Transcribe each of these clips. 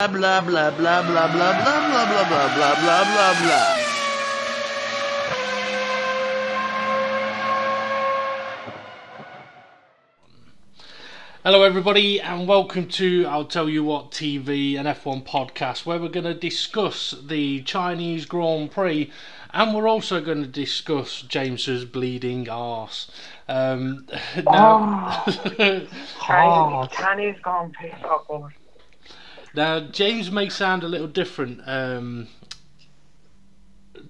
Blah blah blah blah blah blah blah blah blah blah blah blah blah. Hello everybody and welcome to I'll Tell You What TV, an F1 podcast where we're going to discuss the Chinese Grand Prix and we're also going to discuss James's bleeding arse. Chinese Grand Prix, oh God. Now James may sound a little different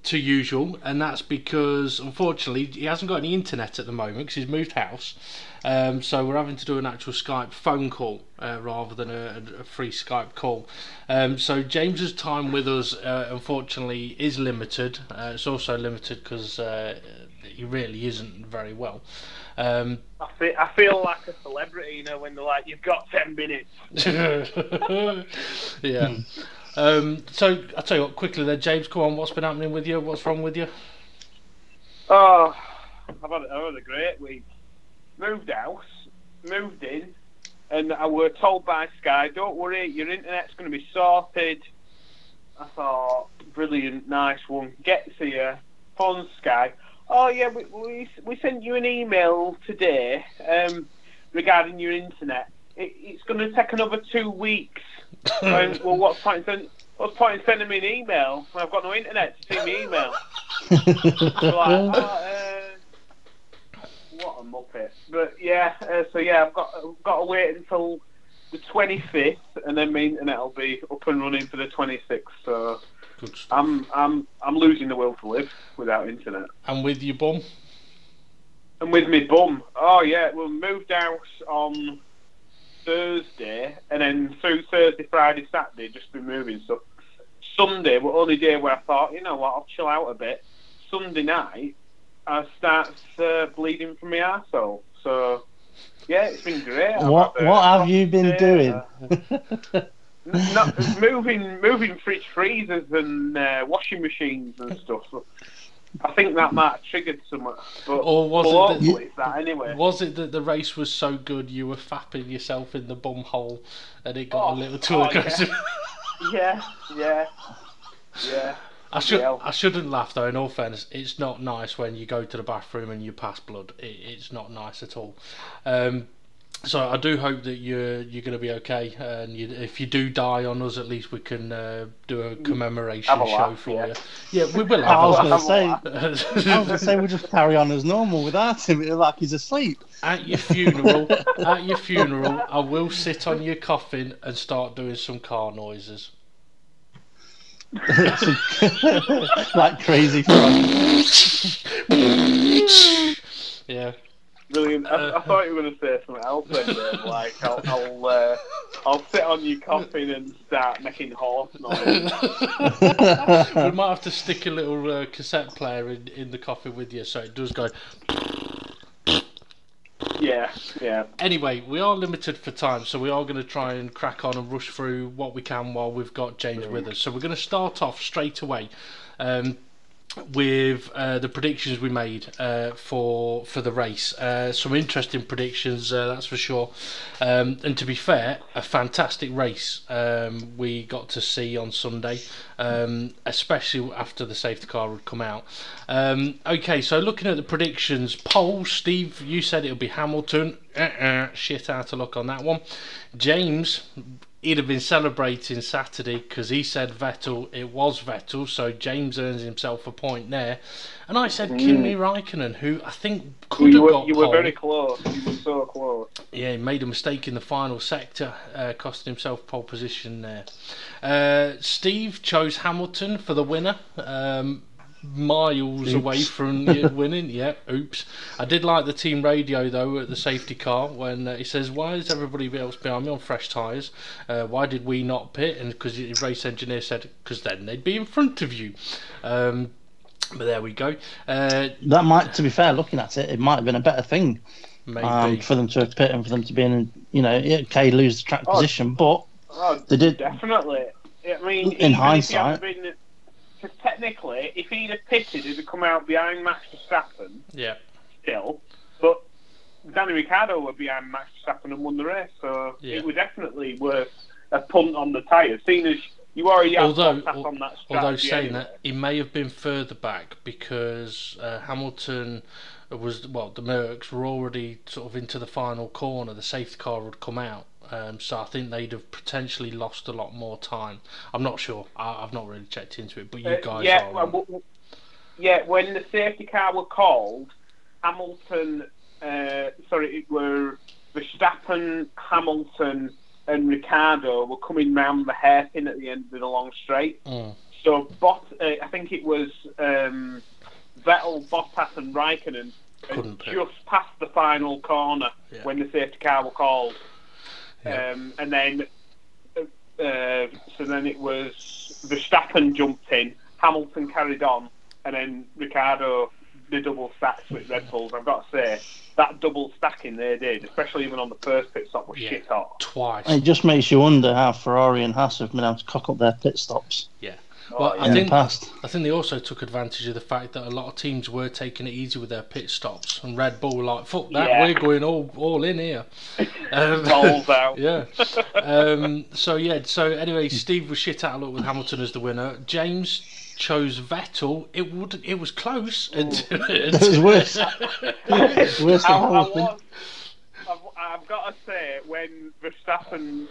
to usual, and that's because unfortunately he hasn't got any internet at the moment because he's moved house. So we're having to do an actual Skype phone call rather than a free Skype call. So James's time with us unfortunately is limited. It's also limited because he really isn't very well. I feel like a celebrity, you know, when they're like, you've got 10 minutes. Yeah. So I'll tell you what, quickly there, James, come on, what's been happening with you? What's wrong with you? Oh, I've had a great week. Moved house, moved in, and I were told by Sky, don't worry, your internet's going to be sorted. I thought, brilliant, nice one. Gets here, phone Sky. Oh yeah, we sent you an email today regarding your internet. It's going to take another 2 weeks. Well, what's the point in sending me an email when I've got no internet to see my email? So what a muppet. But yeah, I've got to wait until the 25th, and then my internet will be up and running for the 26th. So I'm losing the will to live without internet. And with your bum? And with my bum. Oh yeah, we moved house on Thursday, and then through Thursday, Friday, Saturday, just been moving stuff. Sunday, the only day where I thought, you know what, I'll chill out a bit. Sunday night, I start bleeding from my arsehole. So yeah, it's been great. What have you been doing? Moving fridge freezers and washing machines and stuff. So I think that might have triggered something. Or it's that anyway. Was it that the race was so good you were fapping yourself in the bum hole and it got a little too aggressive? Yeah. I shouldn't laugh though, in all fairness. It's not nice when you go to the bathroom and you pass blood. It's not nice at all. So I do hope that you're going to be okay, and if you do die on us, at least we can do a commemoration show for you. Yeah, we will. I was going to say we'll just carry on as normal without him, like he's asleep. At your funeral, I will sit on your coffin and start doing some car noises. Like Crazy Frog. Yeah. Brilliant. I thought you were going to say something else then, like I'll sit on your coffin and start making horse noise. We might have to stick a little cassette player in the coffin with you, so it does go. Yeah. Anyway, we are limited for time, so we are going to try and crack on and rush through what we can while we've got James with us. So we're going to start off straight away with the predictions we made for the race. Some interesting predictions, that's for sure. And to be fair, a fantastic race we got to see on Sunday, especially after the safety car had come out. Okay, so looking at the predictions, polls, Steve, you said it'll be Hamilton. Shit out of luck on that one. James, he'd have been celebrating Saturday because he said Vettel. It was Vettel, so James earns himself a point there. And I said Kimi Raikkonen, who I think could have got pole. You were very close. You were so close. Yeah, he made a mistake in the final sector, costing himself pole position there. Steve chose Hamilton for the winner. Miles away from winning. Yeah, oops. I did like the team radio though at the safety car when he says, why is everybody else behind me on fresh tyres? Why did we not pit? And because the race engineer said, because then they'd be in front of you. But there we go. That might, to be fair, looking at it, it might have been a better thing for them to have pit and for them to be in, lose the track position, but they did. Definitely. I mean, in hindsight. Because technically, if he'd have pitted, he'd have come out behind Max Verstappen. Yeah. Still, but Danny Ricciardo were behind Max Verstappen and won the race, so it was definitely worth a punt on the tyres, seeing as you already have on that strategy. Although saying anyway. that, he may have been further back because Hamilton was, well, the Mercs were already sort of into the final corner. The safety car had come out. So I think they'd have potentially lost a lot more time. I'm not sure. I've not really checked into it, but you guys are. Yeah, when the safety car were called, Hamilton, it were Verstappen, Hamilton and Ricciardo were coming round the hairpin at the end of the long straight. So I think it was Vettel, Bottas and Raikkonen just passed the final corner when the safety car were called. And then it was Verstappen jumped in, Hamilton carried on, and then Ricciardo the double stacks with Red Bulls. I've got to say that double stacking they did, especially even on the first pit stop, was shit hot. Twice. It just makes you wonder how Ferrari and Haas have been able to cock up their pit stops. Yeah. Well, I think they also took advantage of the fact that a lot of teams were taking it easy with their pit stops, and Red Bull were like, fuck that, we're going all in here. Balls out. Yeah. So anyway, Steve was shit out of luck with Hamilton as the winner. James chose Vettel. It was close. It was worse. Worse than Hamilton. I've got to say, when Verstappen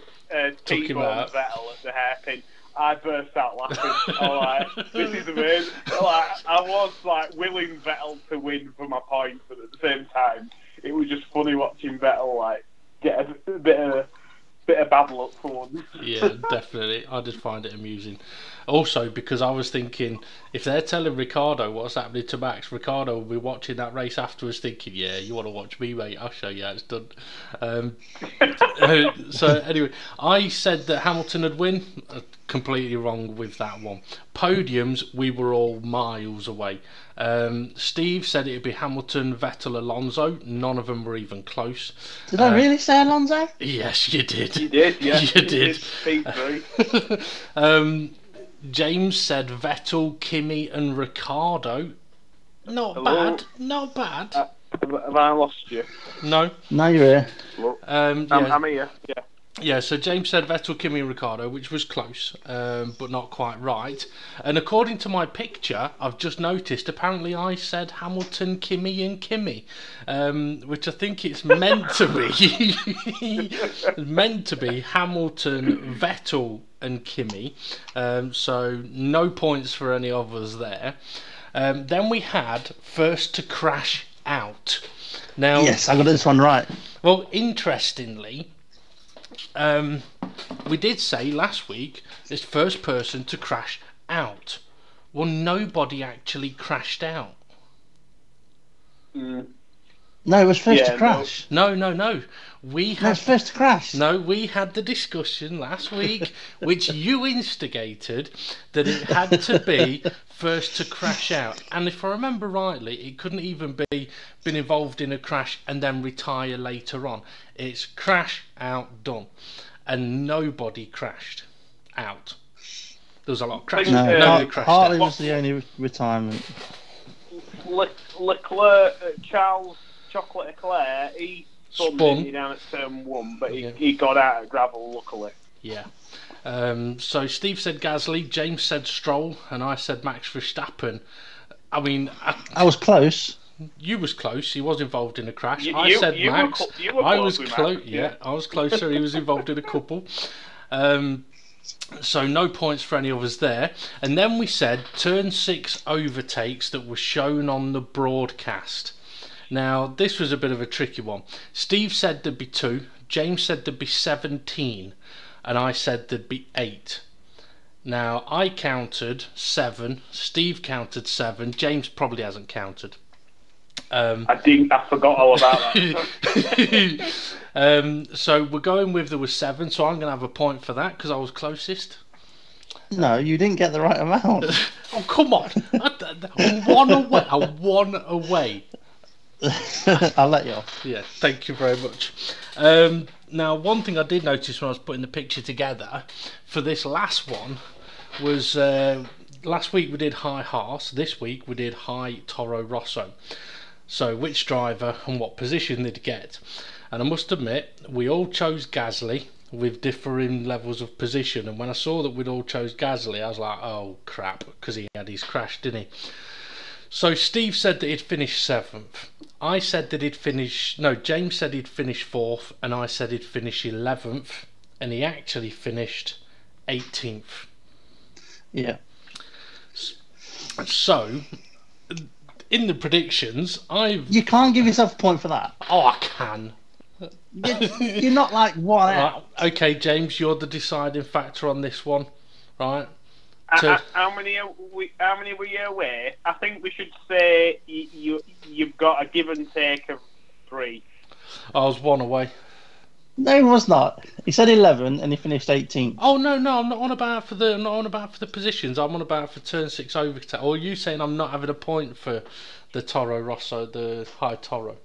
T-boned Vettel at the hairpin, I burst out laughing. I'm like, this is amazing. I was like willing Vettel to win for my points, but at the same time, it was just funny watching Vettel like get a bit of bad luck for one. Yeah, definitely. I did find it amusing. Also, because I was thinking, if they're telling Ricciardo what's happening to Max, Ricciardo will be watching that race afterwards thinking, yeah, you want to watch me, mate, I'll show you how it's done. So anyway, I said that Hamilton would win. Completely wrong with that one. Podiums, we were all miles away. Steve said it would be Hamilton, Vettel, Alonso. None of them were even close. Did I really say Alonso? Yes, you did. You did, yeah. You did. Speak through. James said Vettel, Kimi and Ricciardo. Not bad. Have I lost you? No, you're here. I'm here. Yeah. Yeah, so James said Vettel, Kimi and Ricciardo, which was close, but not quite right. And according to my picture, I've just noticed, apparently I said Hamilton, Kimi and Kimi, which I think it's meant to be. Meant to be Hamilton, Vettel and Kimi. So no points for any of us there. Then we had first to crash out. Now, yes, I got this one right. Well, interestingly, we did say last week this first person to crash out. Well, nobody actually crashed out. No, it was first to crash. No. We had first to crash. No, we had the discussion last week, which you instigated, that it had to be first to crash out. And if I remember rightly, it couldn't even be been involved in a crash and then retire later on. It's crash out, done. And nobody crashed out. There was a lot of crashes. No, nobody crashed Hartley out. was the only retirement. Leclerc, Charles Chocolate Eclair, he spun down at turn 1, but he got out of gravel, luckily. Yeah. So Steve said Gasly, James said Stroll, and I said Max Verstappen. I mean, I was close. You was close. He was involved in a crash. I said Max. I was close. Yeah, I was closer. He was involved in a couple. So no points for any of us there. And then we said turn 6 overtakes that were shown on the broadcast. Now this was a bit of a tricky one. Steve said there'd be 2. James said there'd be 17, and I said there'd be 8. Now I counted 7. Steve counted 7. James probably hasn't counted. I forgot all about that. So we're going with there was 7, so I'm going to have a point for that because I was closest. No, you didn't get the right amount. Oh, come on. I'm 1 away. I'm 1 away. I'll let you off. Yeah, thank you very much. Now, one thing I did notice when I was putting the picture together for this last one was last week we did High Haas, this week we did High Toro Rosso. So which driver and what position they'd get. And I must admit, we all chose Gasly, with differing levels of position, and when I saw that we'd all chose Gasly, I was like, oh crap, because he had his crash, didn't he? So Steve said that he'd finish 7th. I said that he'd finish... No, James said he'd finish 4th, and I said he'd finish 11th, and he actually finished 18th. Yeah. So, in the predictions, You can't give yourself a point for that. Oh, I can. You're not like one out. Right. Okay, James, you're the deciding factor on this one, right? How many were you away? I think we should say you've got a give and take of 3. I was 1 away. No, he was not. He said 11 and he finished 18th. Oh no, I'm not on about for the positions. I'm on about for turn 6 overtake. Or are you saying I'm not having a point for the Toro Rosso, the High Toro?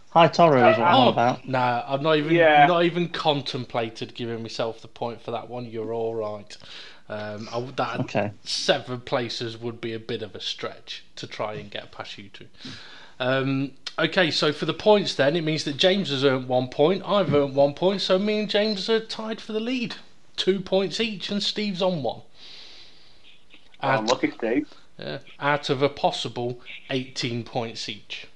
High Toro is what I'm on about. No, I've not even contemplated giving myself the point for that one. You're all right. Okay. 7 places would be a bit of a stretch to try and get past you two. Okay, so for the points then, it means that James has earned 1 point, I've earned 1 point, so me and James are tied for the lead. 2 points each, and Steve's on 1. Lucky Steve. Yeah, out of a possible 18 points each.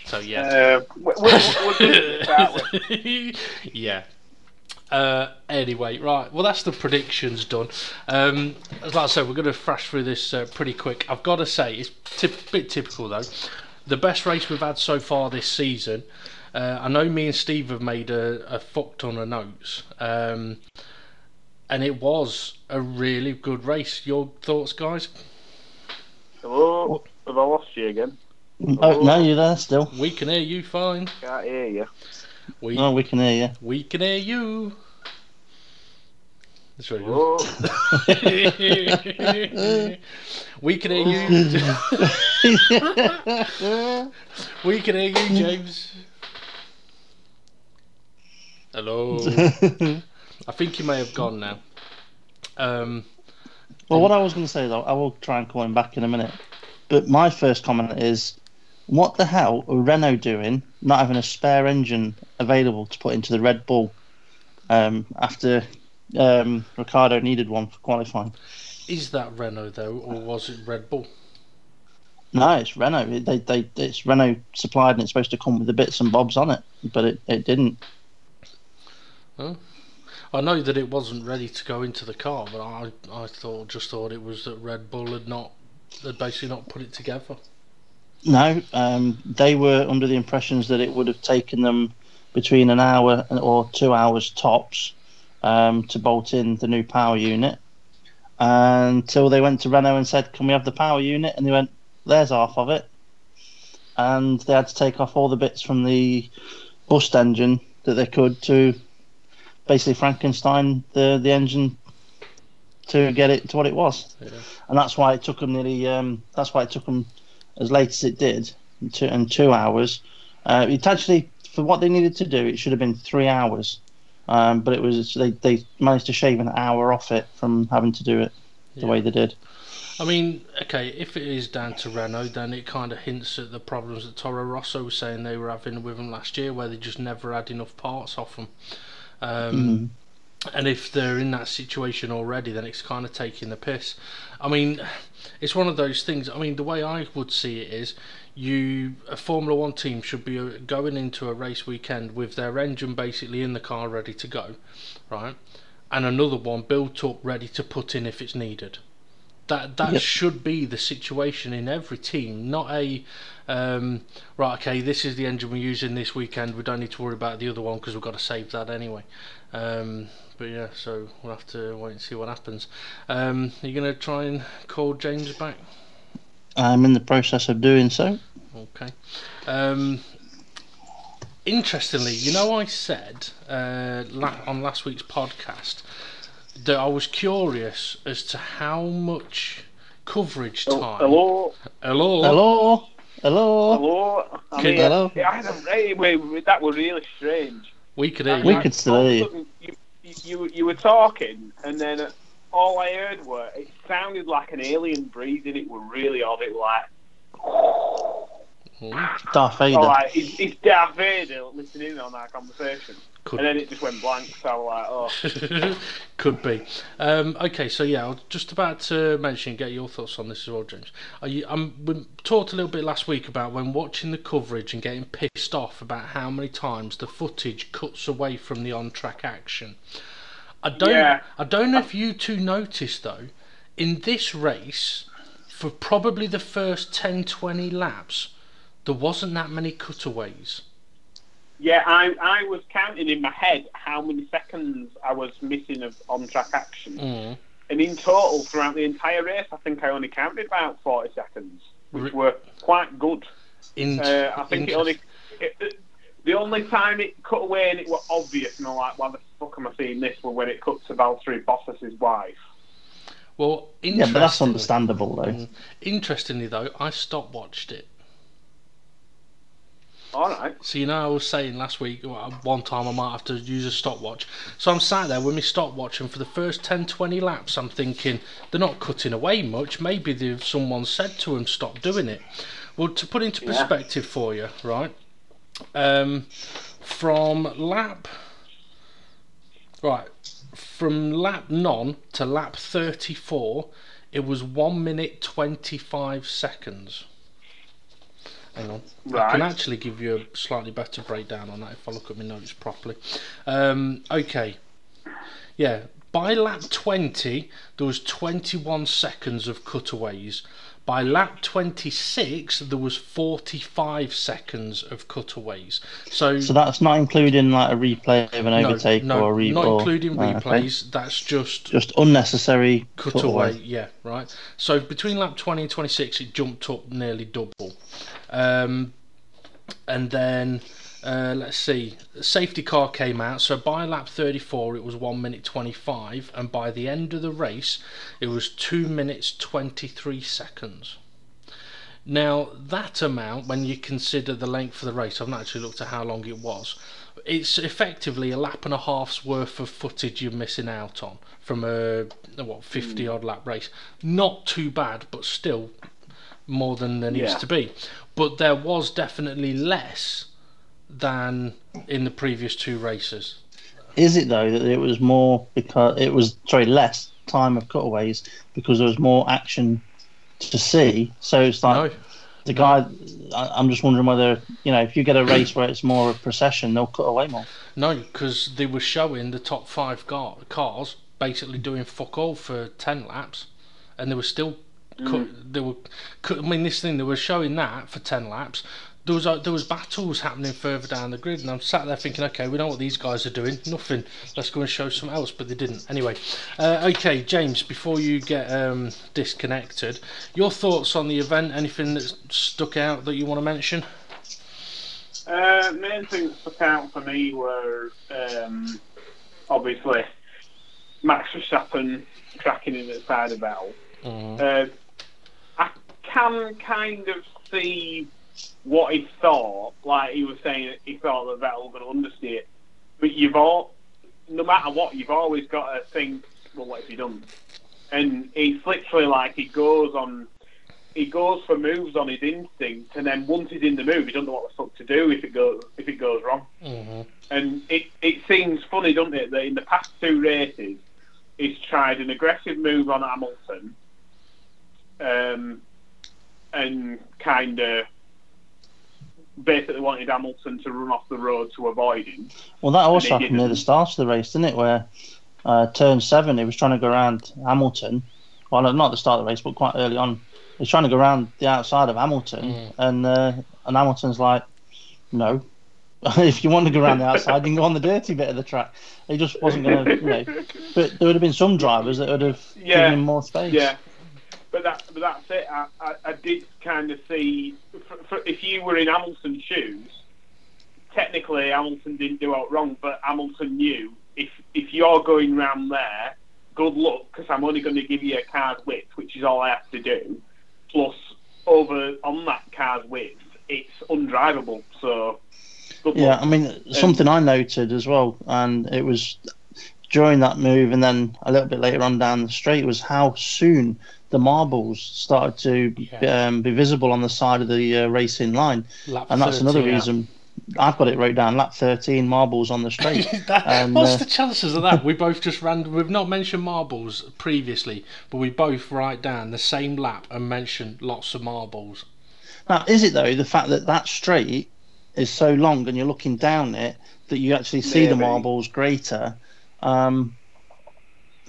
So yeah. Yeah. Anyway, right. Well, that's the predictions done. As I said, we're going to thrash through this pretty quick. I've got to say, it's a bit typical though. The best race we've had so far this season. I know me and Steve have made a fuck ton of notes, and it was a really good race. Your thoughts, guys? Hello, have I lost you again? Oh, no, you're there still. We can hear you fine. Can't hear you. We can hear you. We can hear you. That's very Hello. good. We can hear you. We can hear you, James. Hello. I think you may have gone now. Well, what I was going to say though, I will try and call him back in a minute. But my first comment is, what the hell are Renault doing not having a spare engine available to put into the Red Bull after Ricciardo needed one for qualifying? Is that Renault though, or was it Red Bull? No, it's Renault. It's Renault supplied, and it's supposed to come with the bits and bobs on it, but it didn't. Oh. I know that it wasn't ready to go into the car, but I just thought it was that Red Bull had basically not put it together. No, they were under the impressions that it would have taken them between an hour or 2 hours tops to bolt in the new power unit, until they went to Renault and said, can we have the power unit? And they went, there's half of it. And they had to take off all the bits from the boost engine that they could to basically Frankenstein the engine to get it to what it was. Yeah. And that's why it took them as late as it did, in 2 hours. It actually, for what they needed to do, it should have been 3 hours. But it was they managed to shave an hour off it from having to do it the way they did. I mean, okay, if it is down to Renault, then it kind of hints at the problems that Toro Rosso was saying they were having with them last year, where they just never had enough parts off them. And if they're in that situation already, then it's kind of taking the piss. I mean, it's one of those things. I mean, the way I would see it is, a Formula 1 team should be going into a race weekend with their engine basically in the car ready to go, right? And another one built up ready to put in if it's needed. That should be the situation in every team, not a right, okay, this is the engine we're using this weekend, we don't need to worry about the other one because we've got to save that anyway. But yeah, so we'll have to wait and see what happens. Are you going to try and call James back? I'm in the process of doing so. Okay. Interestingly, I said on last week's podcast that I was curious as to how much coverage time. Hello. Hello. Hello. That was really strange. We could hear you. We could still hear you. You were talking, and then all I heard it sounded like an alien breathing. It was really odd. It was like. Darth Vader. So, like, it's Darth Vader listening in on our conversation. Could. And then it just went blank, so I was like, oh. Could be. Okay, so yeah, I was just about to mention, get your thoughts on this as well, James. We talked a little bit last week about when watching the coverage and getting pissed off about how many times the footage cuts away from the on-track action. I don't know if you two noticed, though, in this race, for probably the first 10-20 laps, there wasn't that many cutaways. Yeah, I was counting in my head how many seconds I was missing of on-track action. And in total, throughout the entire race, I think I only counted about 40 seconds, which were quite good. I think the only time it cut away and it was obvious, and I'm like, why the fuck am I seeing this, was when it cut to Valtteri Bottas' wife. Well, yeah, but that's understandable, though. Interestingly, though, I stopwatched it. Alright. So, you know, I was saying last week, one time I might have to use a stopwatch. So I'm sat there with my stopwatch, and for the first 10-20 laps, I'm thinking, they're not cutting away much. Maybe someone said to them, stop doing it. Well, to put into perspective for you, right, from lap none to lap 34, it was 1 minute 25 seconds. Hang on. Right. I can actually give you a slightly better breakdown on that if I look at my notes properly. Okay. Yeah. By lap 20, there was 21 seconds of cutaways. By lap 26, there was 45 seconds of cutaways. So that's not including like a replay of an overtake or a replay. Not including replays. Okay. That's just unnecessary cutaway. Yeah, right. So between lap 20 and 26, it jumped up nearly double. And then let's see, the safety car came out, so by lap 34 it was 1 minute 25, and by the end of the race it was 2 minutes 23 seconds. Now that amount, when you consider the length of the race, I've not actually looked at how long it was, it's effectively a lap and a half's worth of footage you're missing out on from a 50 odd lap race. Not too bad, but still more than there needs to be. But there was definitely less than in the previous two races. Is it though that it was more because it was less time of cutaways because there was more action to see? So it's like guy. I'm just wondering whether if you get a race where it's more of a procession, they'll cut away more. No, because they were showing the top 5 cars basically doing fuck all for 10 laps, and they were still. They were showing that for 10 laps. There was battles happening further down the grid, and I'm sat there thinking, okay, we know what these guys are doing. Nothing. Let's go and show something else, but they didn't. Anyway, okay, James. Before you get disconnected, your thoughts on the event? Anything that stuck out that you want to mention? Main thing that stuck out for me were obviously Max Verstappen cracking in at the side of Vettel. I can kind of see what he thought. Like he was saying, he thought that Vettel was going to understate it. But no matter what, you've always got to think, well, what has he done? And it's literally like he goes for moves on his instinct, and then once he's in the move, he doesn't know what the fuck to do if it goes wrong. And it seems funny, doesn't it, that in the past 2 races, he's tried an aggressive move on Hamilton. And kind of basically wanted Hamilton to run off the road to avoid him. Well, that also happened near the start of the race, didn't it? Where turn 7, he was trying to go around Hamilton. Well, not at the start of the race, but quite early on. He was trying to go around the outside of Hamilton, and Hamilton's like, no. If you want to go around the outside, you can go on the dirty bit of the track. He just wasn't going to, But there would have been some drivers that would have given him more space. Yeah. But that's it. I did kind of see, if you were in Hamilton's shoes, technically Hamilton didn't do it wrong, but Hamilton knew if you're going round there, good luck, because I'm only going to give you a car's width, which is all I have to do. Plus, over on that car's width, it's undrivable. So, good luck. I mean, something I noted as well, and it was during that move, and then a little bit later on down the straight, was how soon the marbles started to be visible on the side of the racing line. Lap And that's 30, another reason. I've got it wrote down, lap 13, marbles on the straight. What's the chances of that? We both just ran. We've not mentioned marbles previously, but we both write down the same lap and mention lots of marbles. Now, is it though the fact that that straight is so long and you're looking down it that you actually see the marbles greater?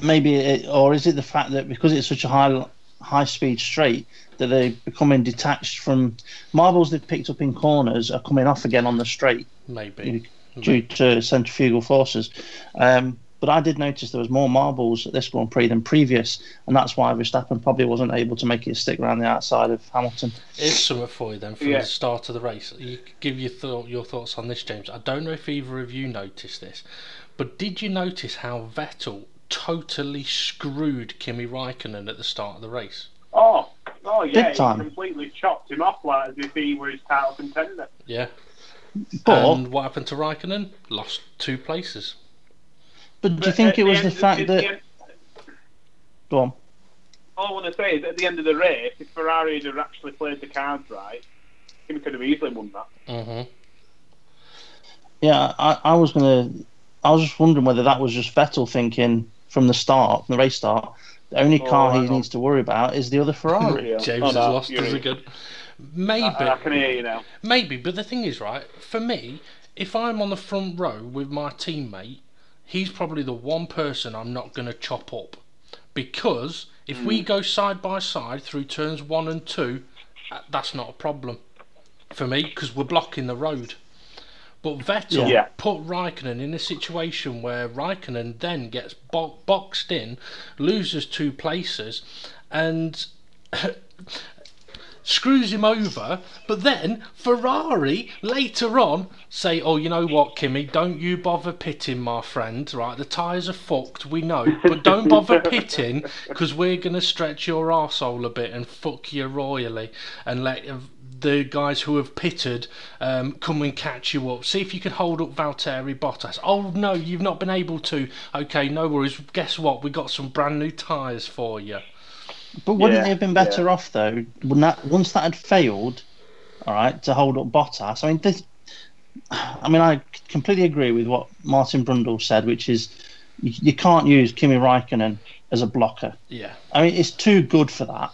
Maybe or is it the fact that because it's such a high speed straight that they're becoming detached from marbles they've picked up in corners are coming off again on the straight? Maybe due to centrifugal forces. But I did notice there was more marbles at this Grand Prix than previous, and that's why Verstappen probably wasn't able to make it stick around the outside of Hamilton. Here's something for you then from the start of the race. You give your thoughts on this, James. I don't know if either of you noticed this, but did you notice how Vettel totally screwed Kimi Raikkonen at the start of the race? Oh yeah, Big time. He completely chopped him off like as if he were his title contender. Yeah. But, and what happened to Raikkonen? Lost 2 places. But do you think it was the fact that... Go on. All I want to say is at the end of the race, if Ferrari had actually played the cards right, Kimi could have easily won that. Mm-hmm. Yeah, I was just wondering whether that was just Vettel thinking from the start, from the race start, the only car he needs to worry about is the other Ferrari. James has lost us again. Maybe. I can hear you now. Maybe, but the thing is, right, for me, if I'm on the front row with my teammate, he's probably the one person I'm not going to chop up. Because if we go side by side through turns 1 and 2, that's not a problem for me because we're blocking the road. But Vettel put Raikkonen in a situation where Raikkonen then gets boxed in, loses 2 places, and screws him over. But then Ferrari later on say, "Oh, you know what, Kimi? Don't you bother pitting, my friend. Right, the tyres are fucked. We know, but don't bother pitting because we're gonna stretch your arsehole a bit and fuck you royally and let the guys who have pitted come and catch you up. See if you can hold up Valtteri Bottas." "Oh no, you've not been able to." "Okay, no worries. Guess what? We got some brand new tyres for you." But wouldn't they have been better off though? Once that had failed, all right, to hold up Bottas? I mean, I completely agree with what Martin Brundle said, which is you can't use Kimi Raikkonen as a blocker. Yeah. I mean, it's too good for that.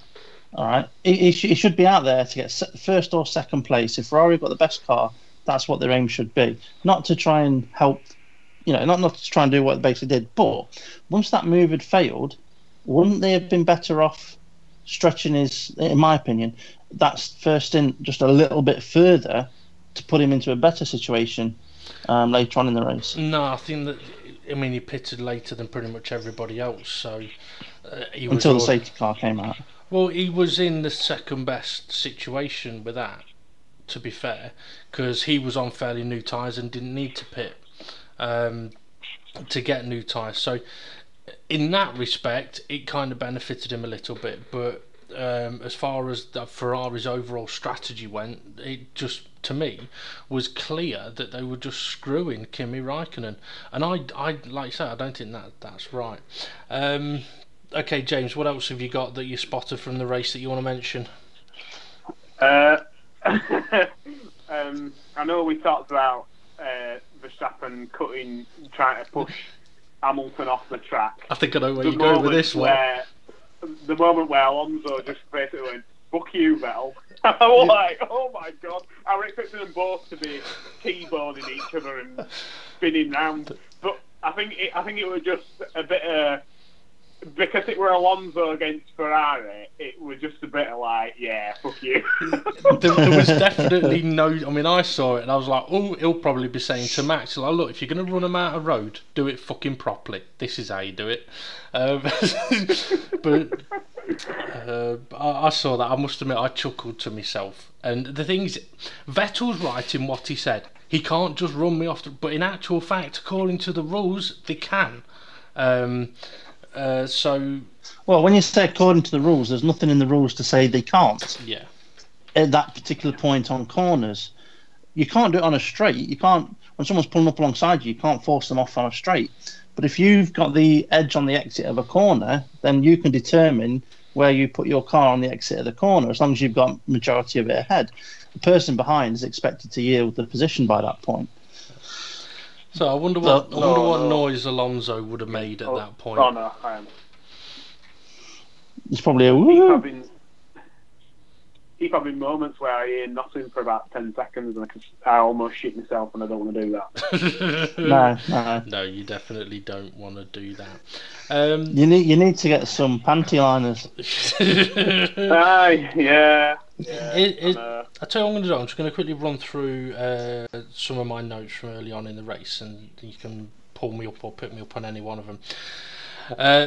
All right, he should be out there to get first or second place. If Ferrari got the best car, that's what their aim should be. Not to try and help, not to try and do what they basically did. But once that move had failed, wouldn't they have been better off stretching in my opinion, that first stint just a little bit further to put him into a better situation later on in the race? No, I think that. I mean, he pitted later than pretty much everybody else, so he was until the safety car came out. Well, he was in the second best situation with that, to be fair, because he was on fairly new tyres and didn't need to pit to get new tyres. So, in that respect, it kind of benefited him a little bit. But as far as Ferrari's overall strategy went, it just, to me, was clear that they were just screwing Kimi Raikkonen. And I like I say, I don't think that's right. Okay, James, what else have you got that you spotted from the race that you want to mention? I know we talked about Verstappen trying to push Hamilton off the track. I think I know where you're going with this one. The moment where Alonso just basically went, "Fuck you, Vettel." I was like, oh my god. I was expecting them both to be T-boning each other and spinning round. But I think it was just a bit because it were Alonso against Ferrari, it was just a bit of like, yeah, fuck you. there was definitely no. I mean, I saw it and I was like, oh, he'll probably be saying to Max, like, look, if you're going to run him out of road, do it fucking properly. This is how you do it. But I saw that. I must admit, I chuckled to myself. And the thing is, Vettel's right in what he said. He can't just run me off. But in actual fact, according to the rules, they can. Well, when you say according to the rules, there's nothing in the rules to say they can't. Yeah. At that particular point on corners, you can't do it on a straight. You can't. when someone's pulling up alongside you, you can't force them off on a straight. But if you've got the edge on the exit of a corner, then you can determine where you put your car on the exit of the corner, as long as you've got majority of it ahead. The person behind is expected to yield the position by that point. So I wonder what noise Alonso would have made at that point. Oh no, I am. It's probably a woo. Keep having moments where I hear nothing for about 10 seconds and I almost shit myself and I don't want to do that. No. No, you definitely don't want to do that. You need to get some panty liners. Yeah. I'll tell you what I'm going to do. I'm just going to quickly run through some of my notes from early on in the race, and you can pull me up or put me up on any one of them.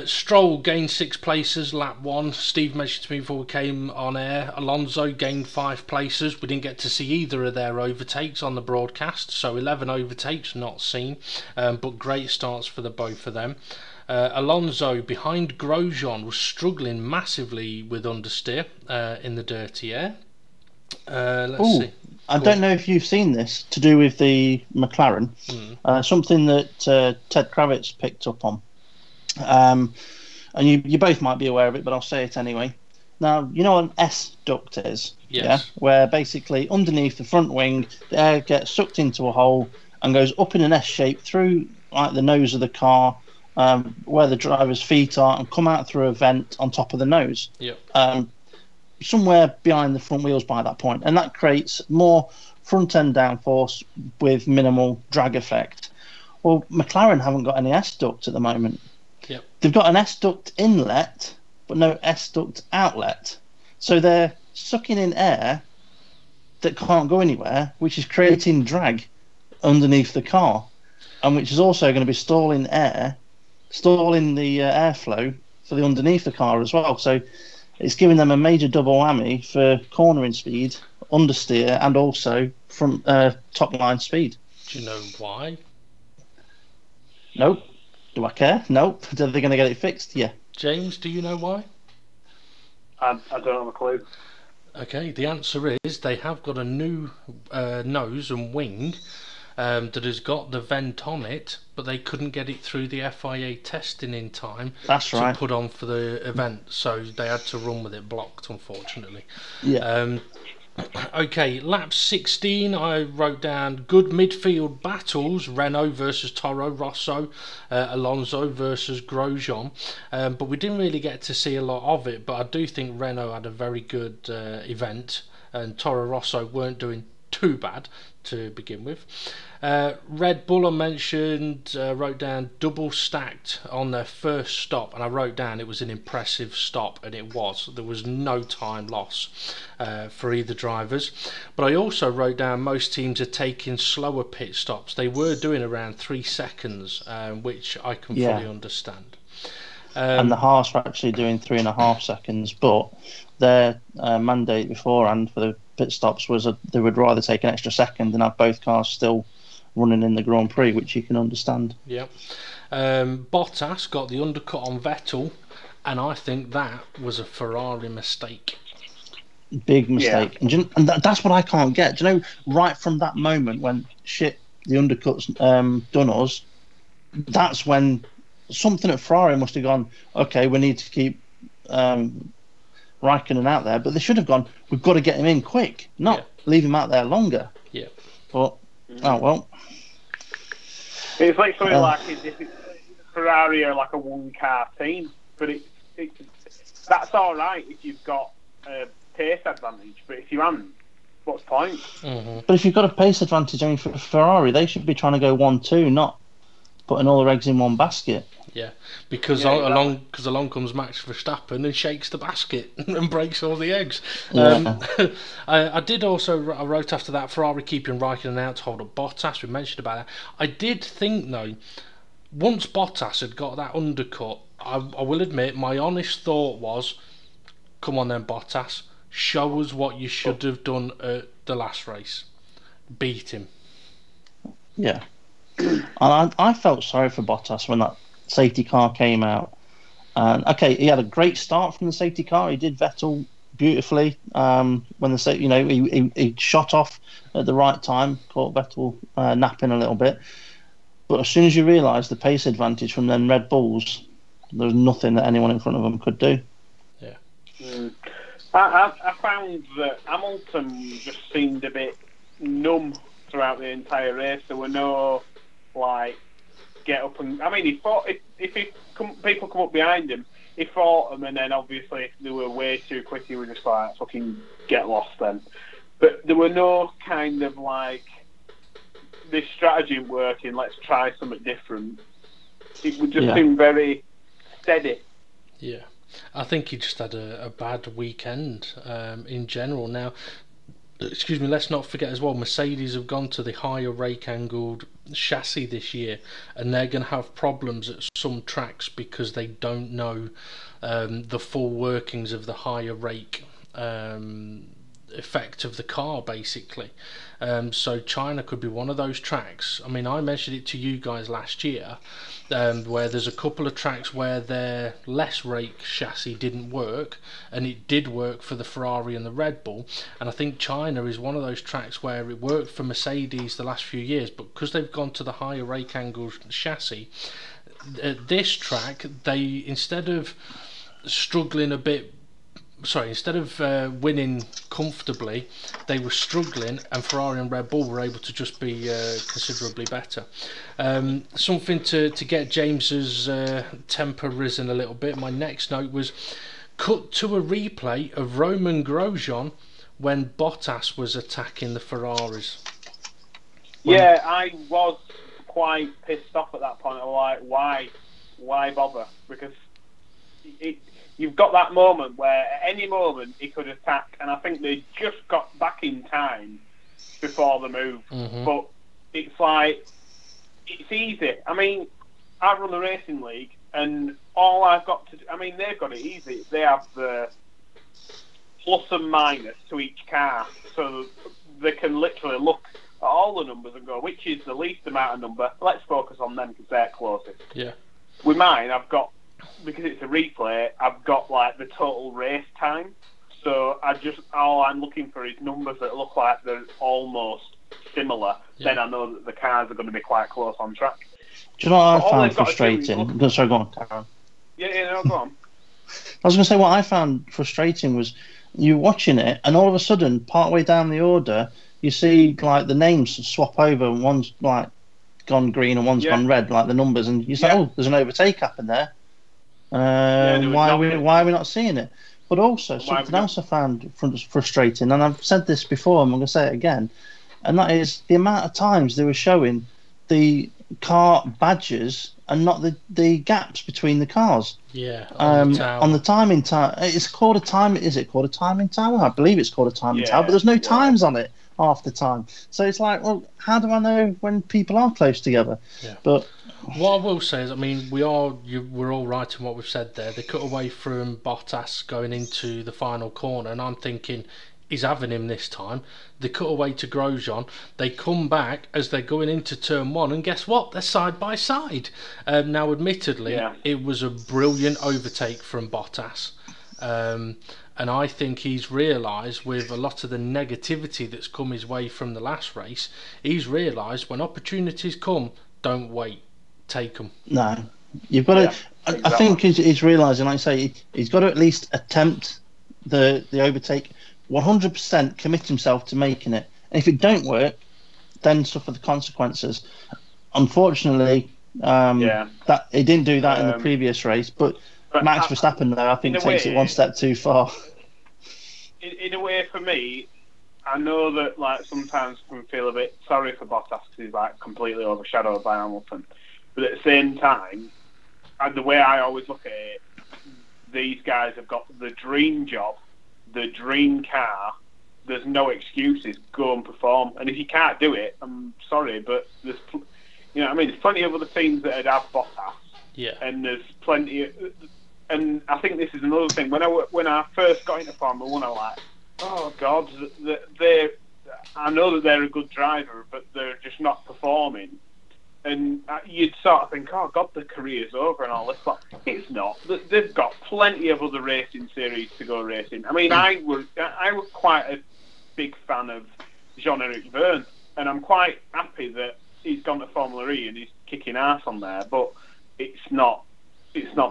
Stroll gained 6 places, lap 1. Steve mentioned to me before we came on air, Alonso gained 5 places. We didn't get to see either of their overtakes on the broadcast, so 11 overtakes not seen, but great starts for the both of them. Alonso behind Grosjean was struggling massively with understeer in the dirty air. Let's see. I don't know if you've seen this to do with the McLaren. Something that Ted Kravitz picked up on. And you both might be aware of it, but I'll say it anyway. Now, you know what an S duct is? Yes. Yeah? Where basically underneath the front wing, the air gets sucked into a hole and goes up in an S shape through like the nose of the car, where the driver's feet are, and come out through a vent on top of the nose. Yep. Somewhere behind the front wheels by that point, and that creates more front end downforce with minimal drag effect. Well, McLaren haven't got any S duct at the moment. Yep. They've got an S duct inlet, but no S duct outlet. So they're sucking in air that can't go anywhere, which is creating drag underneath the car, and which is also going to be stalling the airflow for the underneath the car as well. So it's giving them a major double whammy for cornering speed, understeer, and also from top line speed. Do you know why? Nope. Do I care? Nope. Are they going to get it fixed? Yeah. James, do you know why? I don't have a clue. Okay, the answer is they have got a new nose and wing that has got the vent on it, but they couldn't get it through the FIA testing in time to put on for the event, so they had to run with it blocked, unfortunately. Yeah. Okay, lap 16, I wrote down good midfield battles, Renault versus Toro Rosso, Alonso versus Grosjean, but we didn't really get to see a lot of it, but I do think Renault had a very good event, and Toro Rosso weren't doing too bad to begin with. Red Bull I mentioned, wrote down double stacked on their first stop, and I wrote down it was an impressive stop, and it was. There was no time loss for either drivers, but I also wrote down most teams are taking slower pit stops. They were doing around 3 seconds, which I can fully understand. And the Haas were actually doing 3.5 seconds, but their mandate beforehand for the pit stops was they would rather take an extra second than have both cars still running in the Grand Prix, which you can understand. Yeah. Bottas got the undercut on Vettel, and I think that was a Ferrari mistake. Big mistake. Yeah. And that's what I can't get. Do you know, right from that moment when the undercut's done us, that's when something at Ferrari must have gone, okay, we need to keep Raikkonen out there, but they should have gone, we've got to get him in quick, not leave him out there longer. Yeah. But, oh well. It's like something like if Ferrari are like a one-car team, but that's all right if you've got a pace advantage, but if you haven't, what's the point? Mm-hmm. But if you've got a pace advantage, I mean, for Ferrari, they should be trying to go 1-2, not putting all their eggs in one basket. Yeah, because along comes Max Verstappen and shakes the basket and breaks all the eggs. Yeah. I wrote after that, Ferrari keeping Raikkonen out to hold up Bottas. We mentioned about that. I did think though, once Bottas had got that undercut, I will admit my honest thought was, come on then Bottas, show us what you should have done at the last race. Beat him. Yeah. And I felt sorry for Bottas when that safety car came out. And okay, he had a great start from the safety car. He did Vettel beautifully. When he shot off at the right time, caught Vettel napping a little bit. But as soon as you realise the pace advantage from them Red Bulls, there was nothing that anyone in front of them could do. Yeah. I found that Hamilton just seemed a bit numb throughout the entire race. There were no get up and he fought. If people come up behind him, he fought them, and then obviously if they were way too quick, he was just fucking get lost then. But there were no kind of this strategy ain't working, let's try something different. It would just seem very steady. Yeah, I think he just had a bad weekend in general. Now, excuse me, let's not forget as well, Mercedes have gone to the higher rake angled chassis this year, and they're going to have problems at some tracks because they don't know the full workings of the higher rake effect of the car, basically. So China could be one of those tracks. I mean, I mentioned it to you guys last year, where there's a couple of tracks where their less rake chassis didn't work, and it did work for the Ferrari and the Red Bull. And I think China is one of those tracks where it worked for Mercedes the last few years, but because they've gone to the higher rake angle chassis, at this track, they, instead of winning comfortably, they were struggling, and Ferrari and Red Bull were able to just be considerably better. Something to get James's temper risen a little bit. My next note was cut to a replay of Roman Grosjean when Bottas was attacking the Ferraris. Yeah, I was quite pissed off at that point. I was like, why bother? Because you've got that moment where at any moment he could attack, and I think they just got back in time before the move. Mm-hmm. But it's it's easy. I mean, I run the racing league, and all I've got to do, they've got it easy. They have the plus and minus to each car, so they can literally look at all the numbers and go, which is the least amount of number? Let's focus on them because they're closest. Yeah. With mine, I've got, because it's a replay, I've got the total race time. So all I'm looking for is numbers that look like they're almost similar. Yeah. Then I know that the cars are going to be quite close on track. Do you know what I found frustrating? Sorry, go on, Karen. Yeah, go on. I was going to say, what I found frustrating was you watching it, and all of a sudden, partway down the order, you see the names swap over, and one's gone green and one's gone red, the numbers, and you say, oh, there's an overtake happened there. Why are we not seeing it? But also something else I found frustrating, and I've said this before, and I'm going to say it again, and that is the amount of times they were showing the car badges and not the gaps between the cars. Yeah. On the timing tower, it's called a time. Is it called a timing tower? I believe it's called a timing tower, but there's no times on it half the time. So it's well, how do I know when people are close together? Yeah. But what I will say is, we're all right in what we've said there. They cut away from Bottas going into the final corner, and I'm thinking he's having him this time. They cut away to Grosjean. They come back as they're going into turn one, and guess what? They're side by side. Now, admittedly, it was a brilliant overtake from Bottas. And I think he's realised, with a lot of the negativity that's come his way from the last race, he's realised when opportunities come, don't wait, take them. No, you've got to. I think he's realising, like I say, he's got to at least attempt the overtake, 100% commit himself to making it. And if it don't work, then suffer the consequences. Unfortunately, that he didn't do that in the previous race, but Max Verstappen, though, I think takes it one step too far. In a way, for me, I know that sometimes I can feel a bit sorry for Bottas because he's completely overshadowed by Hamilton. But at the same time, the way I always look at it, these guys have got the dream job, the dream car. There's no excuses. Go and perform. And if you can't do it, I'm sorry, but there's plenty of other teams that would have Bottas. Yeah. And there's plenty. And I think this is another thing. When I first got into Formula One, I was like, oh God, I know that they're a good driver, but they're just not performing. And you'd sort of think, oh God, the career's over and all this, but it's not. They've got plenty of other racing series to go racing. I mean, I was quite a big fan of Jean-Eric Vergne, and I'm quite happy that he's gone to Formula E and he's kicking ass on there, but it's not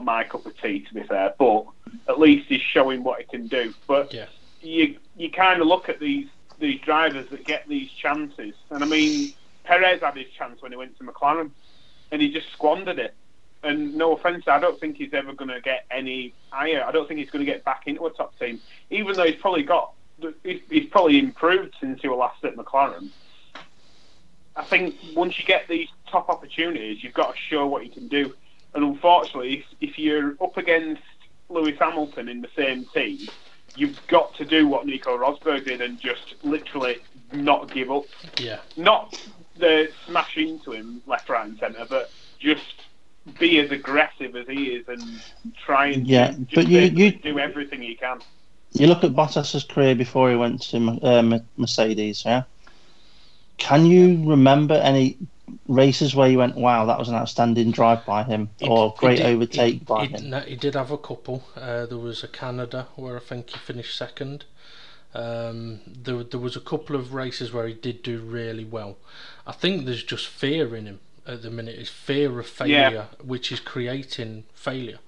my cup of tea, to be fair, but at least he's showing what he can do. But yeah. you kind of look at these drivers that get these chances, and I mean, Perez had his chance when he went to McLaren, and he just squandered it. And no offence, I don't think he's ever going to get any higher. I don't think he's going to get back into a top team, even though he's probably improved since he was last at McLaren. I think once you get these top opportunities, you've got to show what you can do. And unfortunately, if you're up against Lewis Hamilton in the same team, you've got to do what Nico Rosberg did and just literally not give up. Yeah. Not smash into him left, right, and centre, but just be as aggressive as he is and try and do everything he can. You look at Bottas's career before he went to Mercedes, yeah? Can you remember any races where you went, wow, that was an outstanding drive by him, or great overtake by him? No, he did have a couple. There was a Canada where I think he finished second. There was a couple of races where he did do really well. I think there's just fear in him at the minute. It's fear of failure, which is creating failure.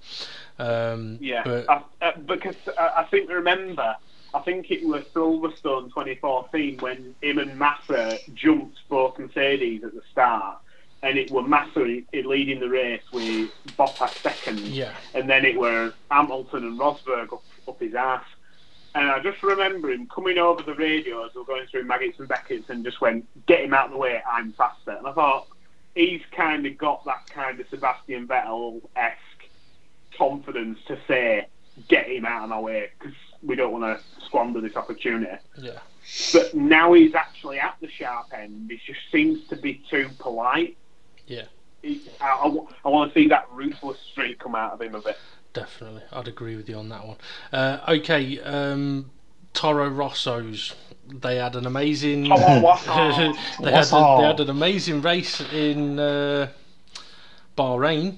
Because I think, remember, I think it was Silverstone 2014 when him and Massa jumped both Mercedes at the start, and it were Massa leading the race with Bottas second, and then it were Hamilton and Rosberg up his ass. And I just remember him coming over the radio as we were going through Maggots and Beckett's and just went, get him out of the way, I'm faster. And I thought, he's kind of got that kind of Sebastian Vettel-esque confidence to say, get him out of my way, because we don't want to squander this opportunity. Yeah. But now he's actually at the sharp end. He just seems to be too polite. Yeah. I want to see that ruthless streak come out of him a bit. Definitely, I'd agree with you on that one. Okay, Toro Rosso's. They had an amazing. They had an amazing race in Bahrain.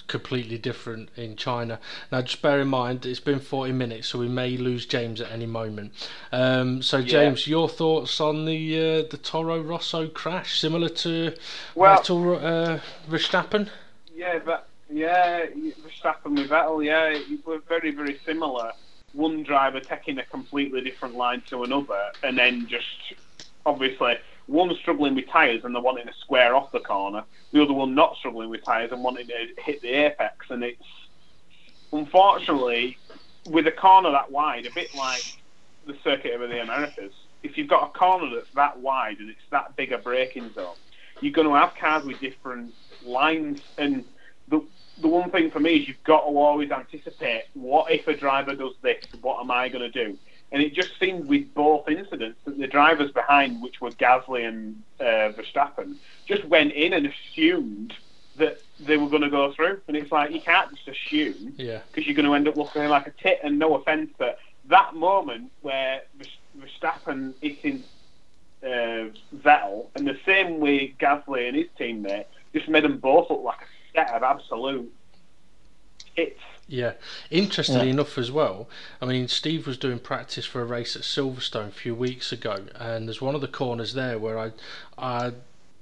Completely different in China. Now, just bear in mind, it's been 40 minutes, so we may lose James at any moment. James, your thoughts on the Toro Rosso crash, similar to Vettel Verstappen? Verstappen with Vettel, were very, very similar. One driver taking a completely different line to another, and then just obviously one struggling with tyres and they're wanting to square off the corner, the other one not struggling with tyres and wanting to hit the apex. And it's unfortunately with a corner that wide, a bit like the circuit over the Americas, if you've got a corner that's that wide and it's that big a braking zone, you're going to have cars with different lines. And the one thing for me is you've got to always anticipate, what if a driver does this, what am I going to do? And it just seemed with both incidents that the drivers behind, which were Gasly and Verstappen, just went in and assumed that they were going to go through. And it's like, you can't just assume, because you're going to end up looking like a tit. And no offence, but that moment where Verstappen hitting Vettel, and the same way Gasly and his teammate, just made them both look like a set of absolute tits. Yeah, interestingly enough as well, I mean, Steve was doing practice for a race at Silverstone a few weeks ago, and there's one of the corners there where I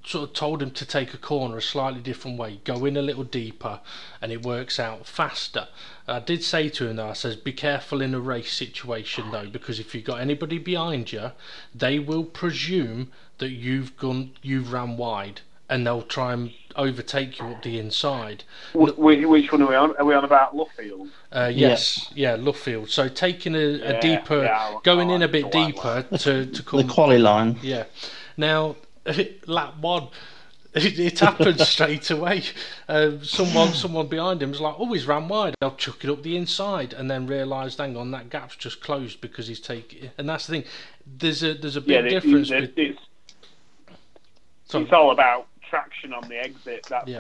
sort of told him to take a corner a slightly different way, go in a little deeper, and it works out faster. I did say to him though, I says, be careful in a race situation though, because if you've got anybody behind you, they will presume that you've ran wide, and they'll try and overtake you up the inside. Which one are we on? Are we on about Luffield? Yes, Luffield. So taking a deeper, going in a bit deeper to come the quali line. Yeah. Now, lap one, it happened straight away. Someone behind him was like, "Oh, he's ran wide. I'll chuck it up the inside," and then realised, hang on, that gap's just closed because he's taking. And that's the thing. There's a big difference. It's all about traction on the exit. That's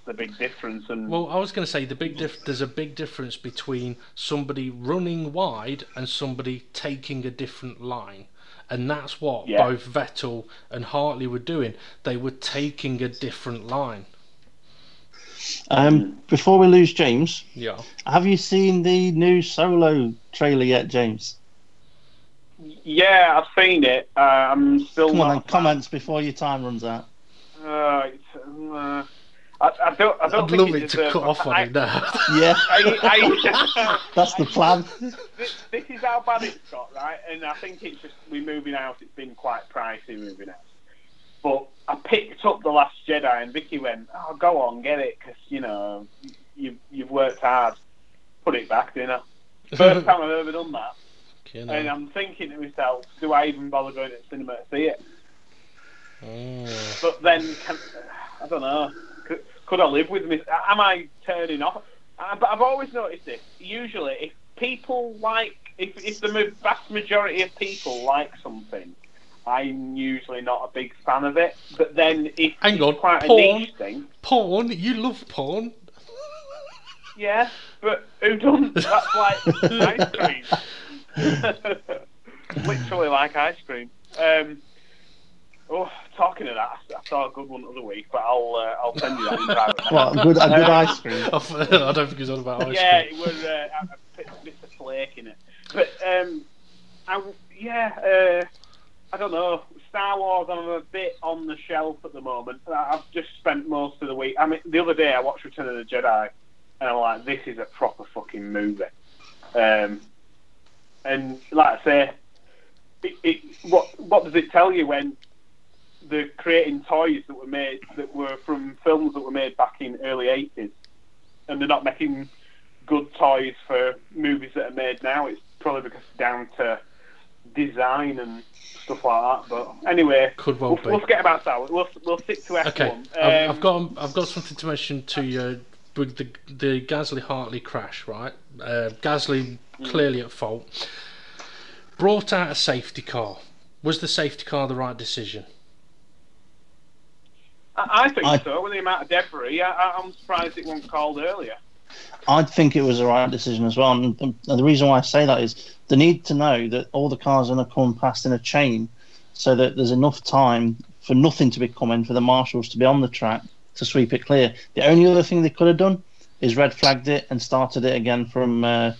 the big difference. And well, I was going to say there's a big difference between somebody running wide and somebody taking a different line. And that's what Yeah. both Vettel and Hartley were doing. They were taking a different line. Before we lose James, Yeah. have you seen the new Solo trailer yet, James? Yeah, I've seen it. I'm still Come on, then, not. comments before your time runs out. I don't I'd think love it it to deserves- cut off on it now. Yeah, I, that's the plan. this is how bad it's got, right? And I think it's just we're moving out. It's been quite pricey moving out. But I picked up The Last Jedi, and Vicky went, "Oh, go on, get it, because you've worked hard. Put it back, didn't I?" First time I've ever done that. You And know. I'm thinking to myself, do I even bother going to the cinema to see it? Oh. But then, I don't know. Could I live with me? Am I turning off? But I've always noticed this. Usually, if people if the vast majority of people like something, I'm usually not a big fan of it. But then if Hang it's on, quite a porn? niche thing, Porn? You love porn? yeah. But who doesn't? That's like ice cream. Literally like ice cream. Talking of that, I saw a good one the other week, but I'll send you that in private. What, a good ice cream? I don't think he's on about ice Yeah, cream. it was a bit of flake in it. But I don't know. Star Wars, I'm a bit on the shelf at the moment. I've just spent most of the week. I mean, the other day I watched Return of the Jedi, and I'm like, this is a proper fucking movie. And like I say, what does it tell you when they're creating toys that were from films that were made back in early 80s, and they're not making good toys for movies that are made now? It's probably because it's down to design and stuff like that. But anyway, Could well we'll be. forget about Star Wars. We'll stick to F1. Okay, I've got something to mention to you with the Gasly Hartley crash, right? Gasly clearly at fault. Brought out a safety car. Was the safety car the right decision? I think so. With the amount of debris, I'm surprised it wasn't called earlier. I think it was the right decision as well. And the reason why I say that is they need to know that all the cars are going to come past in a chain so that there's enough time for nothing to be coming, for the marshals to be on the track to sweep it clear. The only other thing they could have done is red flagged it and started it again from the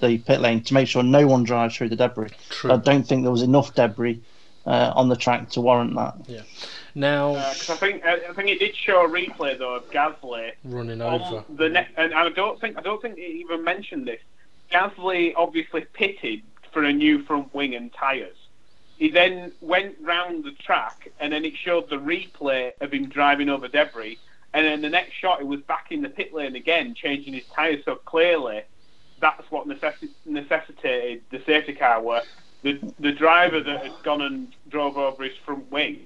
pit lane to make sure no one drives through the debris. True. I don't think there was enough debris on the track to warrant that. Yeah. Now, Because I think it did show a replay though of Gasly running over. and I don't think it even mentioned this. Gasly obviously pitted for a new front wing and tyres. He then went round the track, and then it showed the replay of him driving over debris. And then the next shot, he was back in the pit lane again, changing his tyres. So clearly, that's what necessitated the safety car, where the driver that had gone and drove over his front wing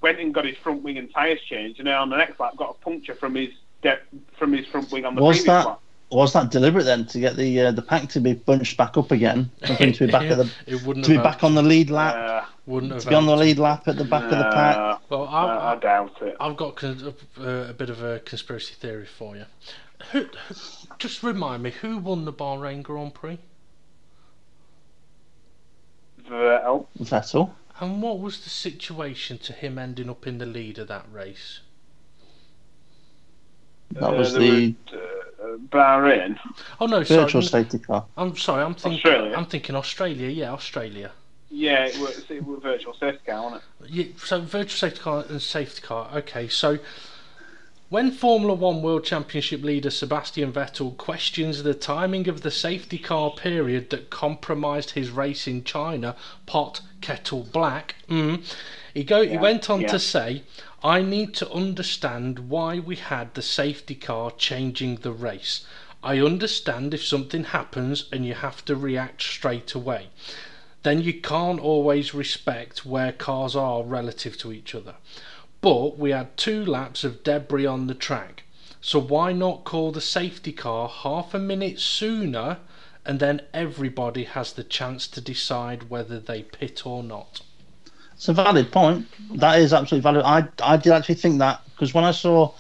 went and got his front wing and tyres changed, and then on the next lap got a puncture from his front wing on the previous lap. Was that deliberate then, to get the pack to be bunched back up again, and for him to be back back on the lead lap, to be on the lead lap at the back of the pack? Well, I doubt it. I've got a bit of a conspiracy theory for you. Just remind me, who won the Bahrain Grand Prix? Vettel. And what was the situation to him ending up in the lead of that race? That was the Bahrain. Oh no, sorry. virtual safety car. I'm sorry. I'm thinking Australia. I'm thinking Australia. Yeah, Australia. Yeah, it was virtual safety car, wasn't it? Yeah, so virtual safety car and safety car. Okay, so when Formula One World Championship leader Sebastian Vettel questions the timing of the safety car period that compromised his race in China, pot kettle black, he went on to say, "I need to understand why we had the safety car changing the race. I understand if something happens and you have to react straight away. Then you can't always respect where cars are relative to each other. But we had 2 laps of debris on the track, so why not call the safety car half a minute sooner, and then everybody has the chance to decide whether they pit or not?" It's a valid point. That is absolutely valid. I did actually think that, because when I saw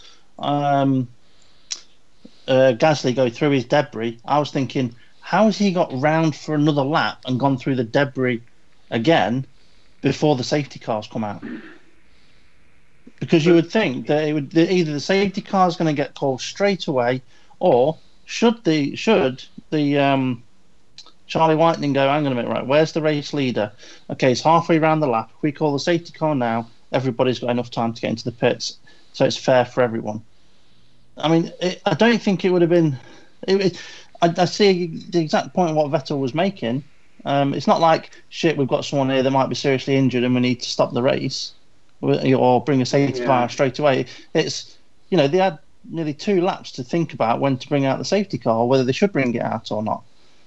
Gasly go through his debris, I was thinking, how has he got round for another lap and gone through the debris again before the safety cars come out. Because you would think that either the safety car is going to get called straight away, or should the Charlie Whiting go, hang on a minute, right, where's the race leader? Okay, it's halfway around the lap. If we call the safety car now, everybody's got enough time to get into the pits, so it's fair for everyone. I mean, I don't think it would have been... I see the exact point of what Vettel was making. It's not like, shit, we've got someone here that might be seriously injured and we need to stop the race or bring a safety car straight away. It's, they had nearly 2 laps to think about when to bring out the safety car or whether they should bring it out or not.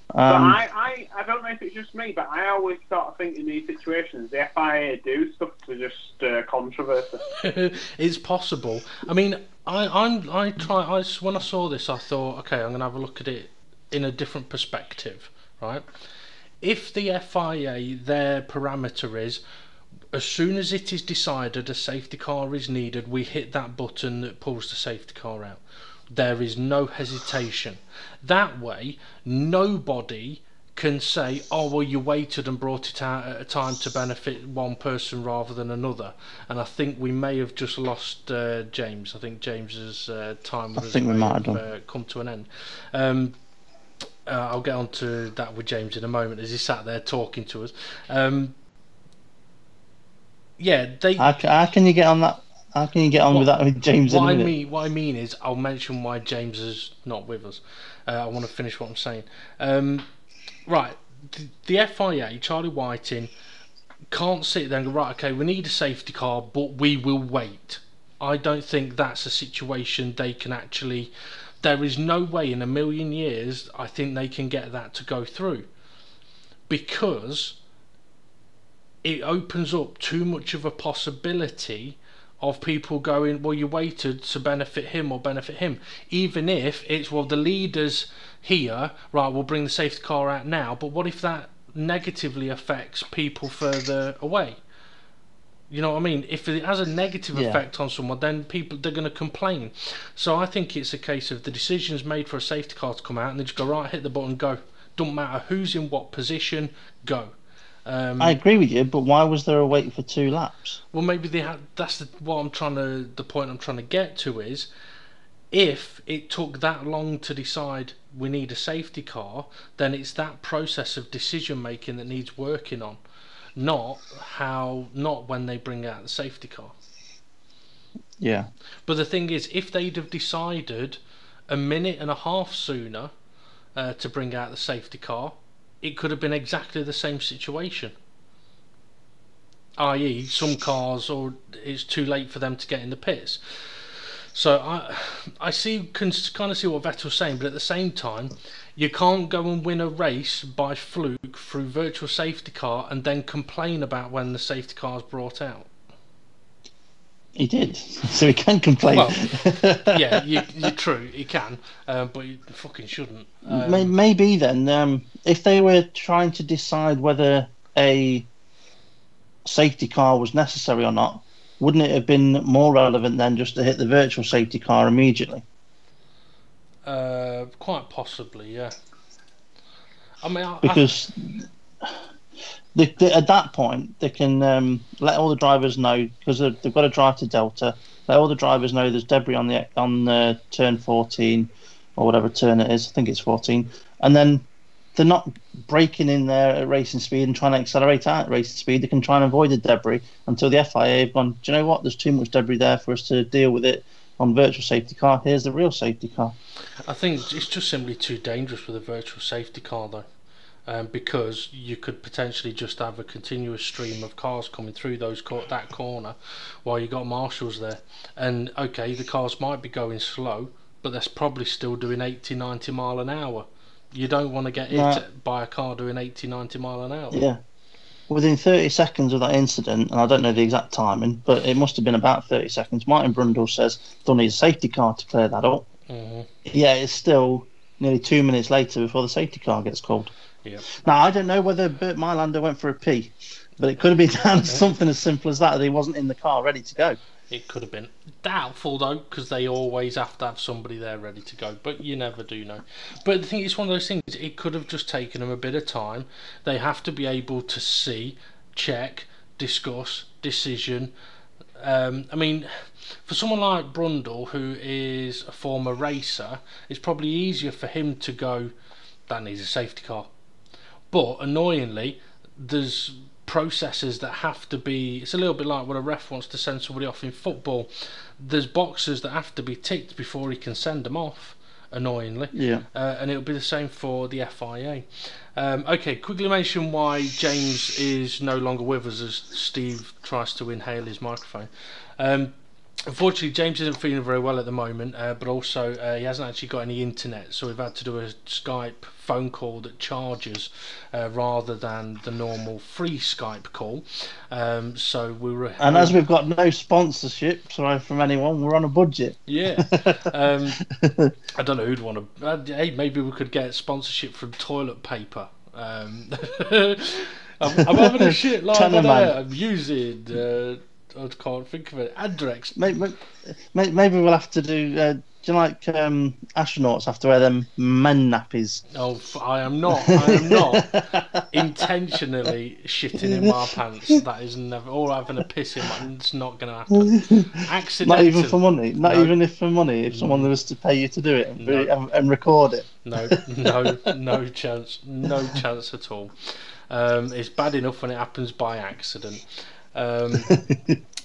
But I don't know if it's just me, but I always sort of think in these situations the FIA do stuff to just controversy. It's possible. I mean, when I saw this, I thought, okay, I'm going to have a look at it in a different perspective, right? If the FIA, their parameter is, as soon as it is decided a safety car is needed, we hit that button that pulls the safety car out. There is no hesitation. That way, nobody can say, oh, well, you waited and brought it out at a time to benefit one person rather than another. And I think we may have just lost James. I think James's time with us might have come to an end. I'll get on to that with James in a moment as he sat there talking to us. How can you get on that? How can you get on with that with James in a minute? What I mean is, I'll mention why James is not with us. I want to finish what I'm saying. Right, the FIA, Charlie Whiting, can't sit there and go, right, okay, we need a safety car, but we will wait. I don't think that's a situation they can actually... There is no way in a million years I think they can get that to go through, because it opens up too much of a possibility of people going, well, you waited to benefit him or benefit him, even if it's, well, the leader's here, right, we'll bring the safety car out now, but what if that negatively affects people further away? You know what I mean? If it has a negative effect on someone, then they're going to complain. So I think it's a case of the decision's made for a safety car to come out and they just go, right, hit the button, go. Don't matter who's in what position, go. I agree with you, but why was there a wait for 2 laps? Well, maybe they had. That's the point I'm trying to get to is, if it took that long to decide we need a safety car, then it's that process of decision making that needs working on, not when they bring out the safety car. Yeah. But the thing is, if they'd have decided a minute and a half sooner to bring out the safety car, it could have been exactly the same situation. I.e., some cars, or it's too late for them to get in the pits. So I can kind of see what Vettel's saying, but at the same time, you can't go and win a race by fluke through virtual safety car and then complain about when the safety car is brought out. He did, so he can complain. Well, yeah, you're true, he can, but you fucking shouldn't. Maybe then, if they were trying to decide whether a safety car was necessary or not, wouldn't it have been more relevant then just to hit the virtual safety car immediately? Quite possibly, yeah. I mean, because at that point they can let all the drivers know, because they've got to drive to Delta. Let all the drivers know there's debris on turn 14 or whatever turn it is. I think it's 14, and then they're not braking in there at racing speed and trying to accelerate out at racing speed. They can try and avoid the debris until the FIA have gone, do you know what, there's too much debris there for us to deal with it on virtual safety car. Here's the real safety car. I think it's just simply too dangerous with a virtual safety car, though, because you could potentially just have a continuous stream of cars coming through that corner while you got marshals there. And okay, the cars might be going slow, but they're probably still doing 80-90 mile an hour. You don't want to get hit by a car doing 80-90 mile an hour. Yeah. Within 30 seconds of that incident, and I don't know the exact timing, but it must have been about 30 seconds, Martin Brundle says they'll need a safety car to clear that up. Mm-hmm. Yeah, it's still nearly 2 minutes later before the safety car gets called. Yep. Now, I don't know whether Bert Mylander went for a pee, but it could have been down to something as simple as that he wasn't in the car ready to go. It could have been. Doubtful, though, because they always have to have somebody there ready to go, but you never do know. But the thing, it's one of those things, it could have just taken them a bit of time. They have to be able to see check, discuss, decision. I mean, for someone like Brundle, who is a former racer, it's probably easier for him to go, that needs a safety car. But annoyingly, there's processes that have to be, it's a little bit like when a ref wants to send somebody off in football. There's boxes that have to be ticked before he can send them off, annoyingly. Yeah. And it'll be the same for the FIA. Okay, quickly mention why James is no longer with us as Steve tries to inhale his microphone. Unfortunately, James isn't feeling very well at the moment, but also he hasn't actually got any internet, so we've had to do a Skype phone call that charges rather than the normal free Skype call. So we were, and as we've got no sponsorship from anyone, we're on a budget. Yeah. I don't know who'd want to. Hey, maybe we could get sponsorship from toilet paper. I'm having a shit live on air. I'm using. I can't think of it. Adrex. Maybe we'll have to do. Do you like astronauts have to wear them men nappies? Oh, I am not intentionally shitting in my pants. That is never. Or having a piss in my. It's not going to happen. Accidentally. Not even for money. Not even if for money. If someone was to pay you to do it and record it. No chance. No chance at all. It's bad enough when it happens by accident.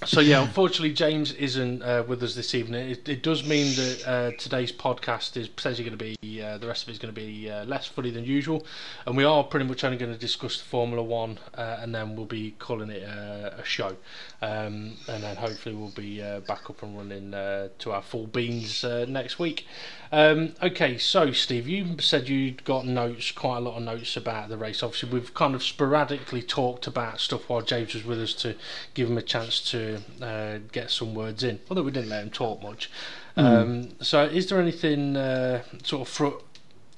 So yeah, unfortunately James isn't with us this evening. It does mean that today's podcast is potentially going to be the rest of it is going to be less funny than usual, and we are pretty much only going to discuss the Formula 1 and then we'll be calling it a show, and then hopefully we'll be back up and running to our full beans next week. Okay, so Steve, you said you'd got notes, quite a lot of notes about the race. Obviously we've kind of sporadically talked about stuff while James was with us to give him a chance to get some words in, although we didn't let him talk much. So is there anything sort of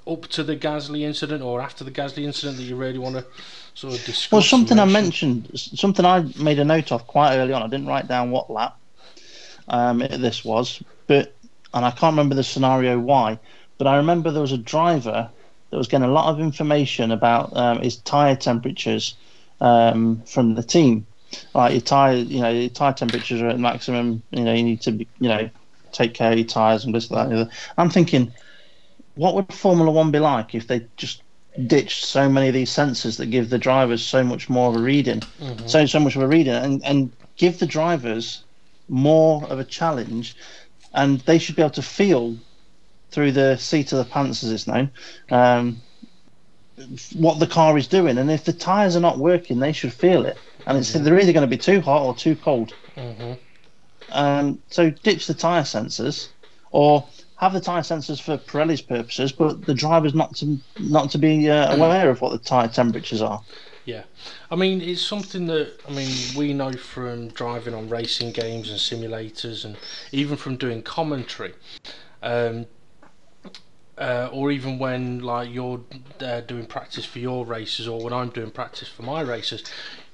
up to the Gasly incident or after the Gasly incident that you really want to sort of discuss? Well, something I mentioned, something I made a note of quite early on. I didn't write down what lap this was, and I can't remember the scenario why, but I remember there was a driver that was getting a lot of information about his tyre temperatures from the team. Like your tyre temperatures are at maximum. You need to be, take care of your tyres and this, that, and the other. I'm thinking, what would Formula One be like if they just ditched so many of these sensors that give the drivers so much more of a reading, so much of a reading, and give the drivers more of a challenge, and they should be able to feel through the seat of the pants, as it's known, what the car is doing, and if the tyres are not working, they should feel it. And they're either going to be too hot or too cold. So ditch the tyre sensors, or have the tyre sensors for Pirelli's purposes, but the drivers not to be aware of what the tyre temperatures are. Yeah, I mean, it's something that we know from driving on racing games and simulators, and even from doing commentary. Or even when you're doing practice for your races, or when I'm doing practice for my races,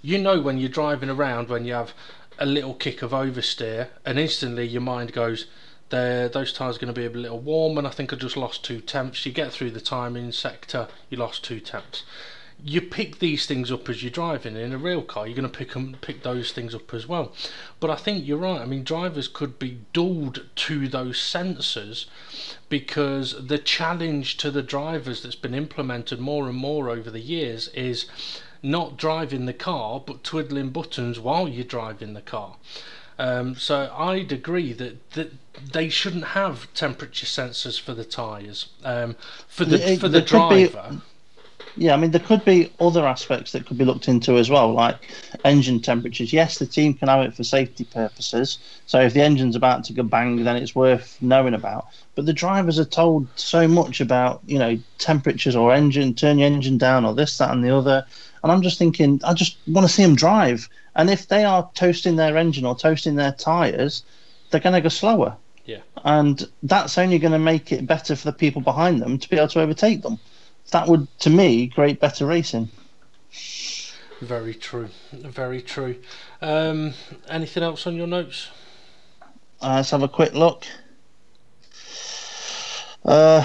when you're driving around, when you have a little kick of oversteer, and instantly your mind goes, those tyres are going to be a little warm, and I think I just lost 2 temps. You get through the timing sector, you lost 2 temps. You pick these things up as you're driving. In a real car, you're going to pick those things up as well. But I think you're right. Drivers could be dulled to those sensors, because the challenge to the drivers that's been implemented more and more over the years is not driving the car, but twiddling buttons while you're driving the car. So I'd agree that they shouldn't have temperature sensors for the tyres, for the driver. Yeah, there could be other aspects that could be looked into as well, like engine temperatures. Yes, the team can have it for safety purposes. So if the engine's about to go bang, then it's worth knowing about. But the drivers are told so much about, temperatures or turn your engine down or this, that, and the other. And I'm just thinking, I just want to see them drive. And if they are toasting their engine or toasting their tyres, they're going to go slower. Yeah. And that's only going to make it better for the people behind them to be able to overtake them. That would, to me, create better racing. Very true. Very true. Anything else on your notes? Let's have a quick look. No,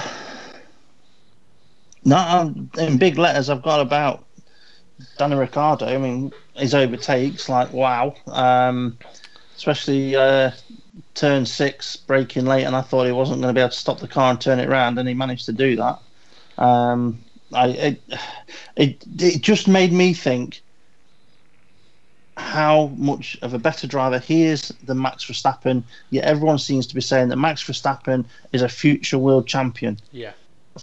in big letters, I've got about Danny Ricciardo, I mean, his overtakes, like, wow. Especially turn 6, braking late, and I thought he wasn't going to be able to stop the car and turn it around, and he managed to do that. It just made me think how much of a better driver he is than Max Verstappen. Yet everyone seems to be saying that Max Verstappen is a future world champion. Yeah.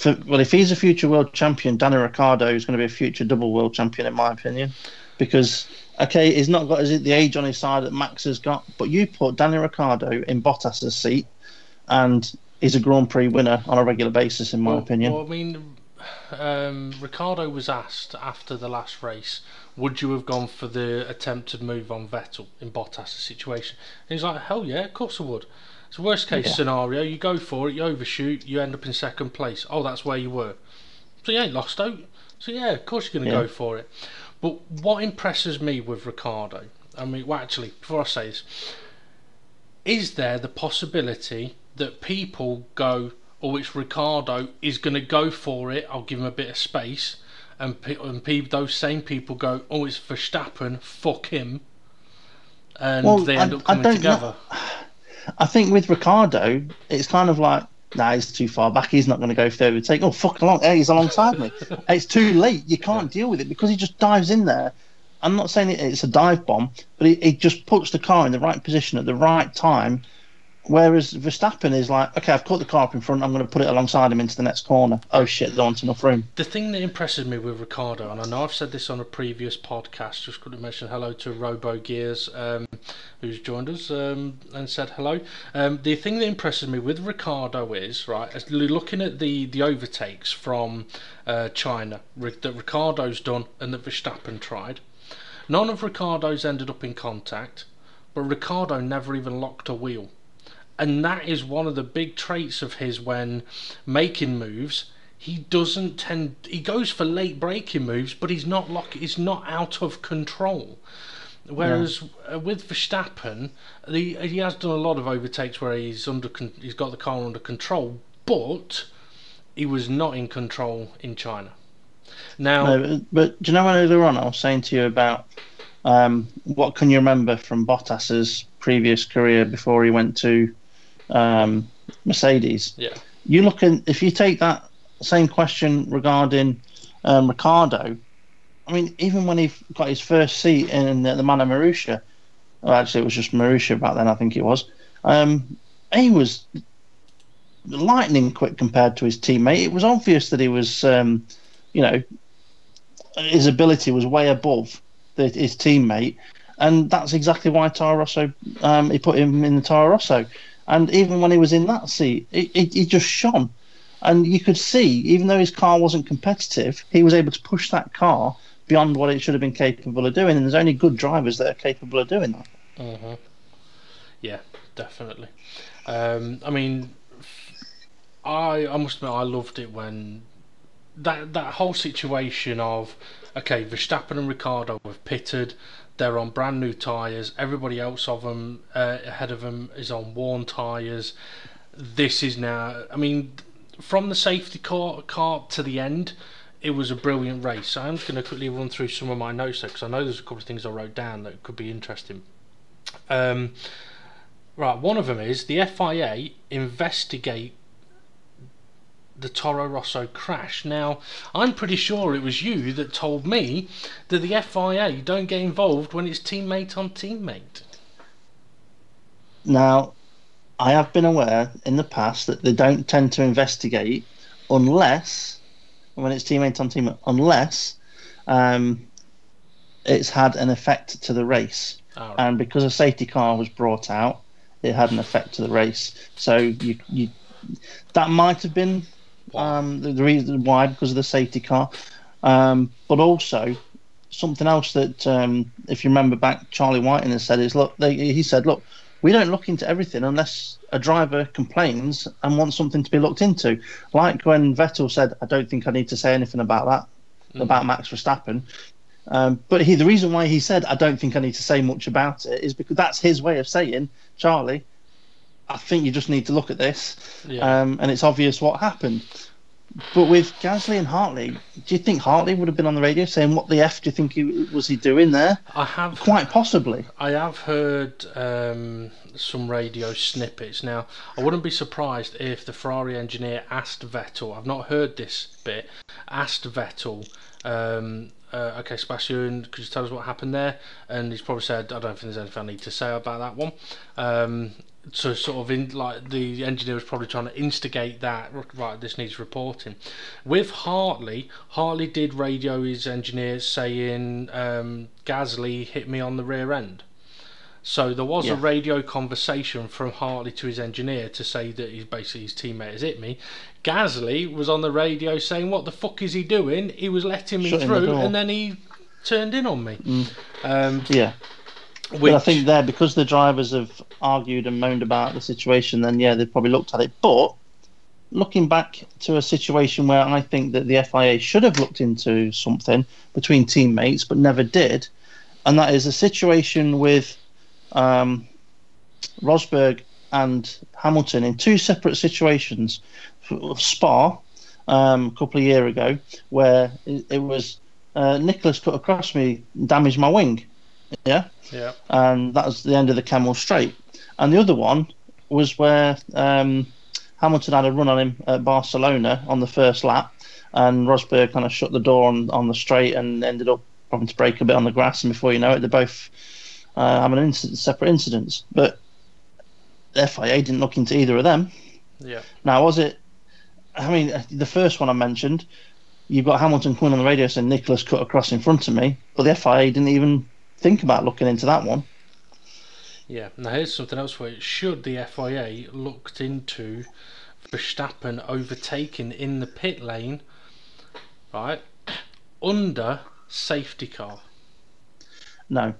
Well, if he's a future world champion, Danny Ricciardo is going to be a future double world champion, in my opinion. Because, okay, he's not got the age on his side that Max has got, but you put Danny Ricciardo in Bottas's seat, and he's a Grand Prix winner on a regular basis, in my opinion. Well, I mean, Ricciardo was asked after the last race, would you have gone for the attempted move on Vettel in Bottas' situation? And he's like, hell yeah, of course I would. It's a worst case scenario, you go for it, you overshoot, you end up in second place. Oh, that's where you were. So you ain't lost out. So yeah, of course you're going to go for it. But what impresses me with Ricciardo, I mean, well, actually, before I say this, is there the possibility that people go, oh, it's Ricciardo, is going to go for it, I'll give him a bit of space, and those same people go, oh, it's Verstappen, fuck him, and they end up coming together. I think with Ricciardo, it's kind of like, nah, he's too far back, he's not going to go for the overtake. Oh, fuck along, hey, he's alongside me. It's too late, you can't deal with it, because he just dives in there. I'm not saying it's a dive bomb, but he just puts the car in the right position at the right time. Whereas Verstappen is like, okay, I've caught the car up in front, I'm going to put it alongside him into the next corner. Oh shit, there aren't enough room. The thing that impresses me with Ricciardo, and I know I've said this on a previous podcast, just quickly mention hello to Robo Gears, who's joined us and said hello. The thing that impresses me with Ricciardo is, right, as looking at the overtakes from China that Ricciardo's done and that Verstappen tried, none of Ricciardo's ended up in contact, but Ricciardo never even locked a wheel. And that is one of the big traits of his when making moves. He goes for late braking moves, but he's not out of control. Whereas with Verstappen, he has done a lot of overtakes where he's got the car under control, but he was not in control in China. Now, no, but do you know when earlier on I was saying to you about what can you remember from Bottas's previous career before he went to Mercedes? Yeah. If you take that same question regarding Ricciardo, I mean, even when he got his first seat in the Man of Marussia, well, actually it was just Marussia back then, I think it was, he was lightning quick compared to his teammate. It was obvious that he was, his ability was way above his teammate, and that's exactly why Toro Rosso, he put him in the Toro Rosso. And even when he was in that seat, he just shone. And you could see, even though his car wasn't competitive, he was able to push that car beyond what it should have been capable of doing. And there's only good drivers that are capable of doing that. Mm-hmm. Yeah, definitely. I mean, I must admit, I loved it when that whole situation of, okay, Verstappen and Ricciardo have pitted. They're on brand new tyres. Everybody else of them ahead of them is on worn tyres. This is now, I mean, from the safety car to the end, it was a brilliant race. I'm just going to quickly run through some of my notes there, because I know there's a couple of things I wrote down that could be interesting. Right, one of them is the FIA investigate the Toro Rosso crash. Now, I'm pretty sure it was you that told me that the FIA don't get involved when it's teammate on teammate. Now, I have been aware in the past that they don't tend to investigate unless, when it's teammate on teammate, unless it's had an effect to the race. Oh, right. And because a safety car was brought out, it had an effect to the race. So you that might have been the reason why, because of the safety car, but also something else that if you remember back, Charlie Whiting has said is, he said, look, we don't look into everything unless a driver complains and wants something to be looked into. Like when Vettel said, I don't think I need to say anything about that, about Max Verstappen. But the reason why he said, I don't think I need to say much about it, is because that's his way of saying, Charlie, I think you just need to look at this, and it's obvious what happened. But with Gasly and Hartley, do you think Hartley would have been on the radio saying, "What the f do you think was he doing there?" I have quite possibly. I have heard some radio snippets. Now, I wouldn't be surprised if the Ferrari engineer asked Vettel. I've not heard this bit. Asked Vettel, okay, Sebastian, could you tell us what happened there? And he's probably said, I don't think there's anything I need to say about that one. So sort of like the engineer was probably trying to instigate that, right, this needs reporting. With Hartley did radio his engineer saying Gasly hit me on the rear end. So there was a radio conversation from Hartley to his engineer to say that he's basically his teammate has hit me. Gasly was on the radio saying, "What the fuck is he doing? He was letting me through, and then he turned in on me." But I think there, because the drivers have argued and moaned about the situation, then they've probably looked at it. But looking back to a situation where I think that the FIA should have looked into something between teammates, but never did, and that is a situation with Rosberg and Hamilton in two separate situations. Spa, a couple of years ago, where it was Nicholas cut across me, damaged my wing. Yeah. And that was the end of the Camel Straight. And the other one was where Hamilton had a run on him at Barcelona on the first lap, and Rosberg kind of shut the door on the straight and ended up having to brake a bit on the grass. And before you know it, they're both having separate incidents. But the FIA didn't look into either of them. Yeah. Now, was it? I mean, the first one I mentioned, you've got Hamilton coming on the radio saying Nicholas cut across in front of me, but the FIA didn't even think about looking into that one. Yeah. Now here's something else for you. Should the FIA looked into Verstappen overtaking in the pit lane, right, under safety car? No,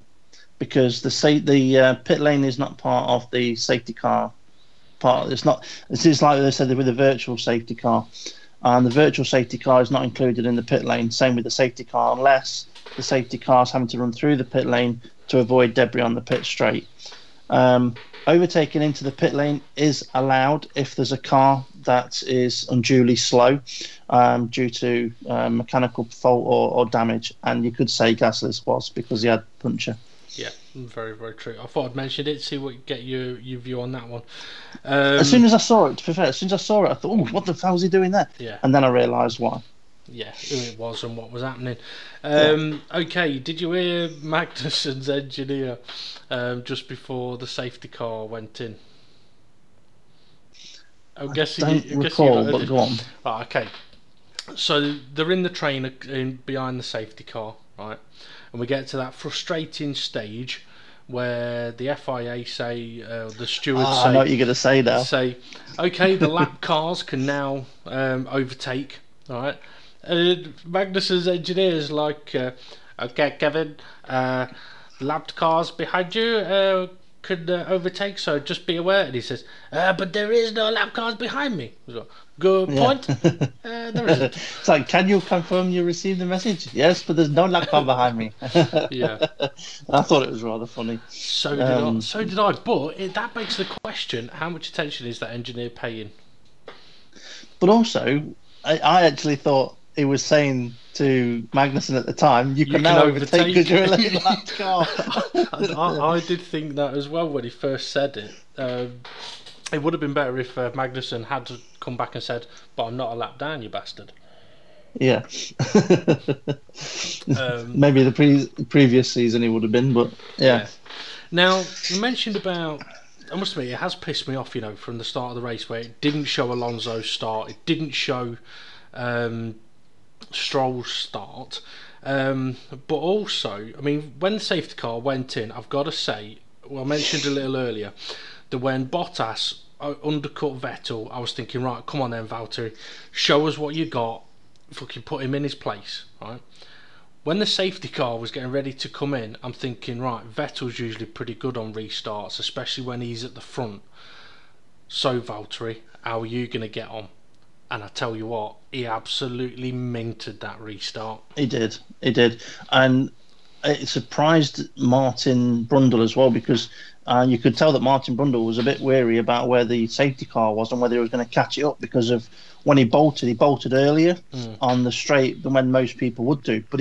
because the pit lane is not part of the safety car part. It's not. This is like they said with the virtual safety car, and the virtual safety car is not included in the pit lane. Same with the safety car, unless the safety car is having to run through the pit lane to avoid debris on the pit straight. Overtaking into the pit lane is allowed if there's a car that is unduly slow due to mechanical fault or damage, and you could say Gasly's was because he had puncture. Yeah, very, very true. I thought I'd mention it, see what get your view on that one. As soon as I saw it, to be fair, I thought, "Oh, what the hell was he doing there?" Yeah. And then I realised why. Yeah, who it was and what was happening. Okay, did you hear Magnussen's engineer just before the safety car went in? I'm guessing I don't recall, but go on. Right, okay. So they're in the train behind the safety car, right? And we get to that frustrating stage where the FIA say, the stewards say... I know what you're going to say now. Say, okay, the lap cars can now overtake, all right? Magnussen's engineer's like, okay, Kevin, lapped cars behind you could overtake, so just be aware. And he says, but there is no lap cars behind me. Like, good point. There isn't. It's like, can you confirm you received the message? Yes, but there's no lap car behind me. Yeah. I thought it was rather funny. So did I. But that begs the question, how much attention is that engineer paying? But also, I actually thought he was saying to Magnussen at the time, you can now overtake because you're a late lap car. I did think that as well when he first said it. It would have been better if Magnussen had to come back and said, but I'm not a lap down, you bastard. Yeah. Maybe the previous season he would have been, but yeah. Now, you mentioned about... I must admit, it has pissed me off, from the start of the race where it didn't show Alonso's start, it didn't show Stroll's start, but also, I mean, when the safety car went in, I've got to say, well, I mentioned a little earlier that when Bottas undercut Vettel, I was thinking, right, come on then, Valtteri, show us what you got, fucking put him in his place, right? When the safety car was getting ready to come in, I'm thinking, right, Vettel's usually pretty good on restarts, especially when he's at the front. So, Valtteri, how are you going to get on? And I tell you what, he absolutely minted that restart. He did. And it surprised Martin Brundle as well, because And you could tell that Martin Brundle was a bit weary about where the safety car was and whether he was going to catch it up, because of when he bolted earlier on the straight than when most people would do. But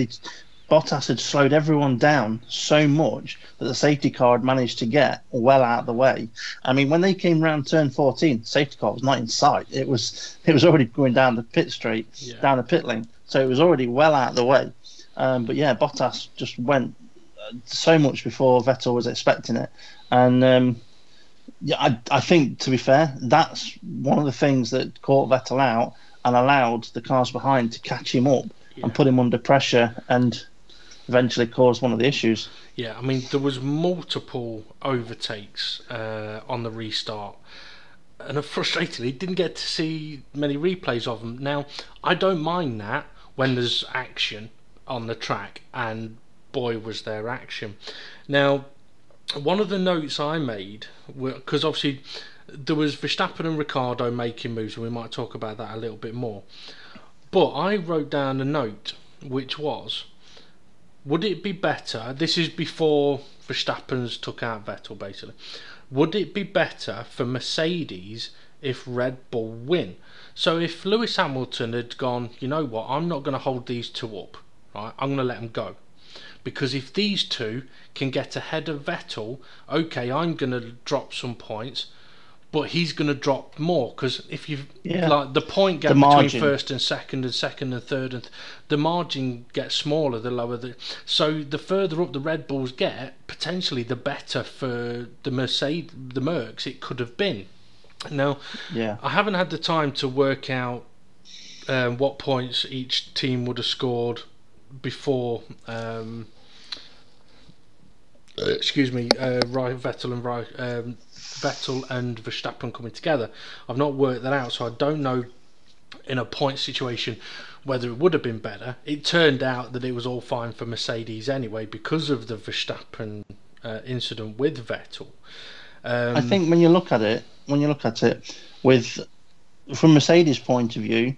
Bottas had slowed everyone down so much that the safety car had managed to get well out of the way. I mean, when they came round turn 14, the safety car was not in sight. It was already going down the pit straight, down the pit lane. So it was already well out of the way. But yeah, Bottas just went so much before Vettel was expecting it. And yeah, I think, to be fair, that's one of the things that caught Vettel out and allowed the cars behind to catch him up and put him under pressure and eventually caused one of the issues. Yeah, I mean, there was multiple overtakes on the restart, and frustratingly didn't get to see many replays of them. Now, I don't mind that when there's action on the track, and boy was there action. Now, one of the notes I made, because obviously there was Verstappen and Ricciardo making moves, and we might talk about that a little bit more, but I wrote down a note which was, would it be better, this is before Verstappen's took out Vettel basically, would it be better for Mercedes if Red Bull win? So if Lewis Hamilton had gone, you know what, I'm not going to hold these two up, right, I'm going to let them go. Because if these two can get ahead of Vettel, okay, I'm going to drop some points, but he's going to drop more. Because if you like the point gap between first and second and third, and the margin gets smaller the lower the. So the further up the Red Bulls get, potentially the better for the Mercs it could have been. Now, I haven't had the time to work out what points each team would have scored before Vettel and Verstappen coming together. I've not worked that out, so I don't know in a point situation whether it would have been better. It turned out that it was all fine for Mercedes anyway because of the Verstappen incident with Vettel. I think when you look at it from Mercedes' point of view,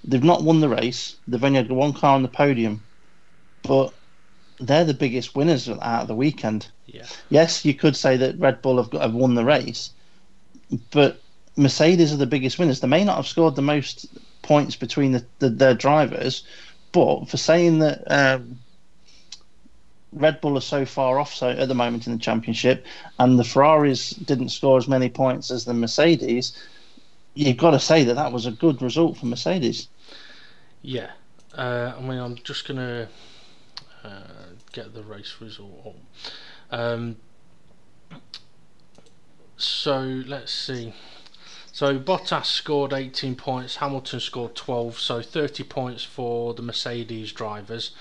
they've not won the race. They've only had one car on the podium, but they're the biggest winners out of the weekend. Yeah. Yes, you could say that Red Bull have won the race, but Mercedes are the biggest winners. They may not have scored the most points between their drivers, but for saying that Red Bull are so far off at the moment in the championship, and the Ferraris didn't score as many points as the Mercedes, you've got to say that was a good result for Mercedes. Yeah. I mean, I'm just going to get the race result on. So, let's see. So, Bottas scored 18 points, Hamilton scored 12, so 30 points for the Mercedes drivers.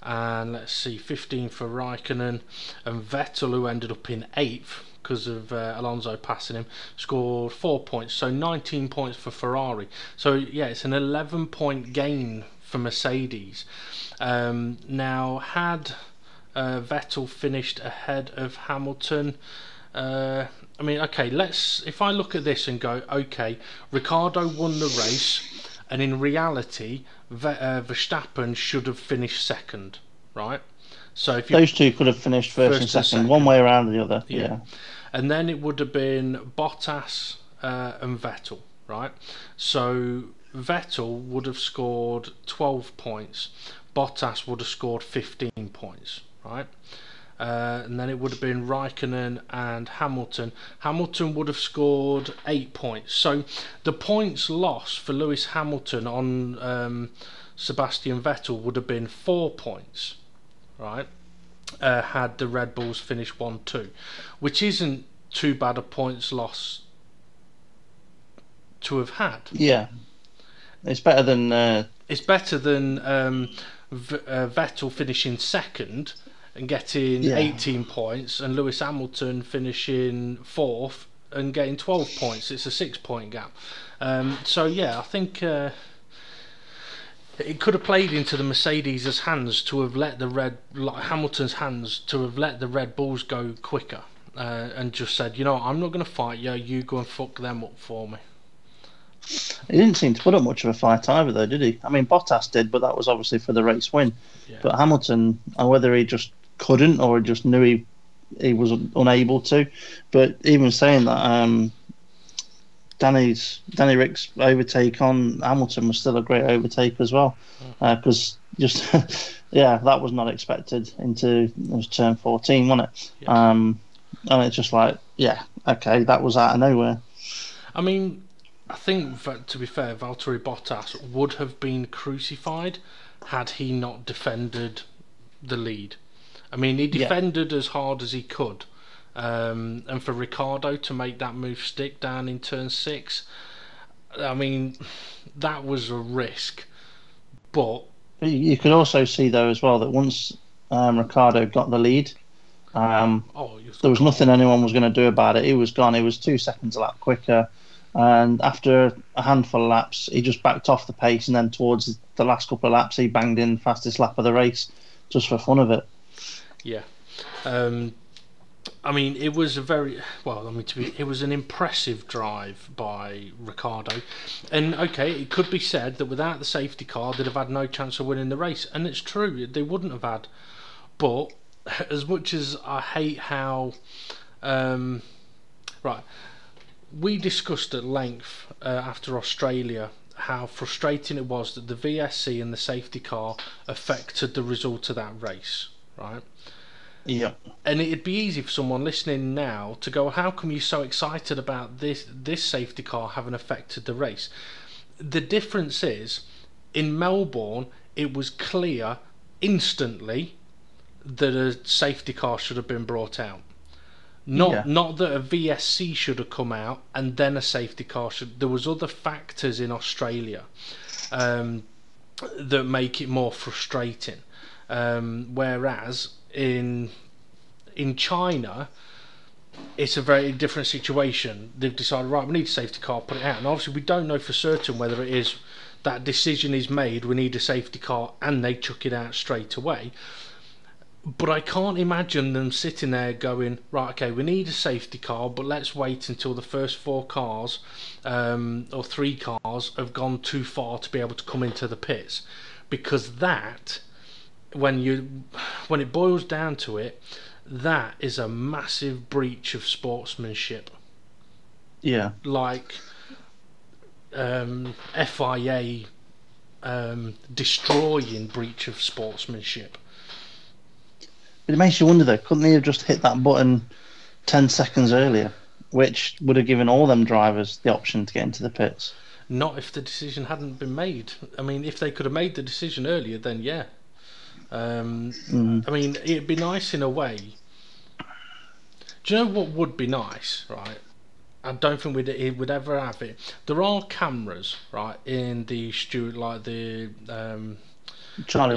And let's see, 15 for Raikkonen, and Vettel, who ended up in 8th because of Alonso passing him, scored 4 points, so 19 points for Ferrari. So yeah, it's an 11-point gain for Mercedes. Now, had Vettel finished ahead of Hamilton, I mean, okay, if I look at this and go, okay, Ricciardo won the race, and in reality Verstappen should have finished second, right? So if those two could have finished first and second, one way around the other. Yeah. And then it would have been Bottas and Vettel, right? So Vettel would have scored 12 points, Bottas would have scored 15 points, right? And then it would have been Raikkonen and Hamilton. Hamilton would have scored 8 points. So the points lost for Lewis Hamilton on Sebastian Vettel would have been 4 points, right? Had the Red Bulls finished 1-2, which isn't too bad a points loss to have had. Yeah, it's better than Vettel finishing second and getting 18 points, and Lewis Hamilton finishing 4th and getting 12 points. It's a 6-point gap. So yeah, I think it could have played into the Mercedes' hands to have let Hamilton's hands to have let the Red Bulls go quicker, and just said, you know, I'm not going to fight you. You go and fuck them up for me. He didn't seem to put up much of a fight either, though, did he? I mean, Bottas did, but that was obviously for the race win. Yeah. But Hamilton, whether he just couldn't or he just knew he was unable to. But even saying that, Danny Rick's overtake on Hamilton was still a great overtake as well, because just yeah, that was not expected into it was turn 14, wasn't it? Yeah. And it's just like, yeah, okay, that was out of nowhere. I mean, I think to be fair, Valtteri Bottas would have been crucified had he not defended the lead. I mean, he defended as hard as he could. And for Ricciardo to make that move stick down in turn 6, I mean, that was a risk. But you could also see though as well that once Ricciardo got the lead, there was nothing anyone was going to do about it. He was gone. He was 2 seconds a lap quicker, and after a handful of laps, he just backed off the pace, and then towards the last couple of laps, he banged in the fastest lap of the race, just for fun of it. Yeah. I mean, it was it was an impressive drive by Ricciardo, and okay, it could be said that without the safety car, they'd have had no chance of winning the race, and it's true, they wouldn't have had. But as much as I hate how, we discussed at length after Australia how frustrating it was that the VSC and the safety car affected the result of that race, right? Yeah. And it'd be easy for someone listening now to go, how come you're so excited about this safety car having affected the race? The difference is, in Melbourne, it was clear instantly that a safety car should have been brought out. Not that a VSC should have come out and then a safety car should. There was other factors in Australia that make it more frustrating. Whereas in China, it's a very different situation. They've decided, right, we need a safety car, put it out. And obviously we don't know for certain whether it is that decision is made, we need a safety car, and they chuck it out straight away. But I can't imagine them sitting there going, right, okay, we need a safety car, but let's wait until the first 4 cars or 3 cars have gone too far to be able to come into the pits. Because that, when it boils down to it, that is a massive breach of sportsmanship. Yeah. Like FIA destroying breach of sportsmanship. But it makes you wonder though, couldn't they have just hit that button 10 seconds earlier, which would have given all them drivers the option to get into the pits? Not if the decision hadn't been made. I mean, if they could have made the decision earlier, then yeah. I mean, it'd be nice in a way. Do you know what would be nice, right? I don't think it would ever have it. There are cameras, right, in the Charlie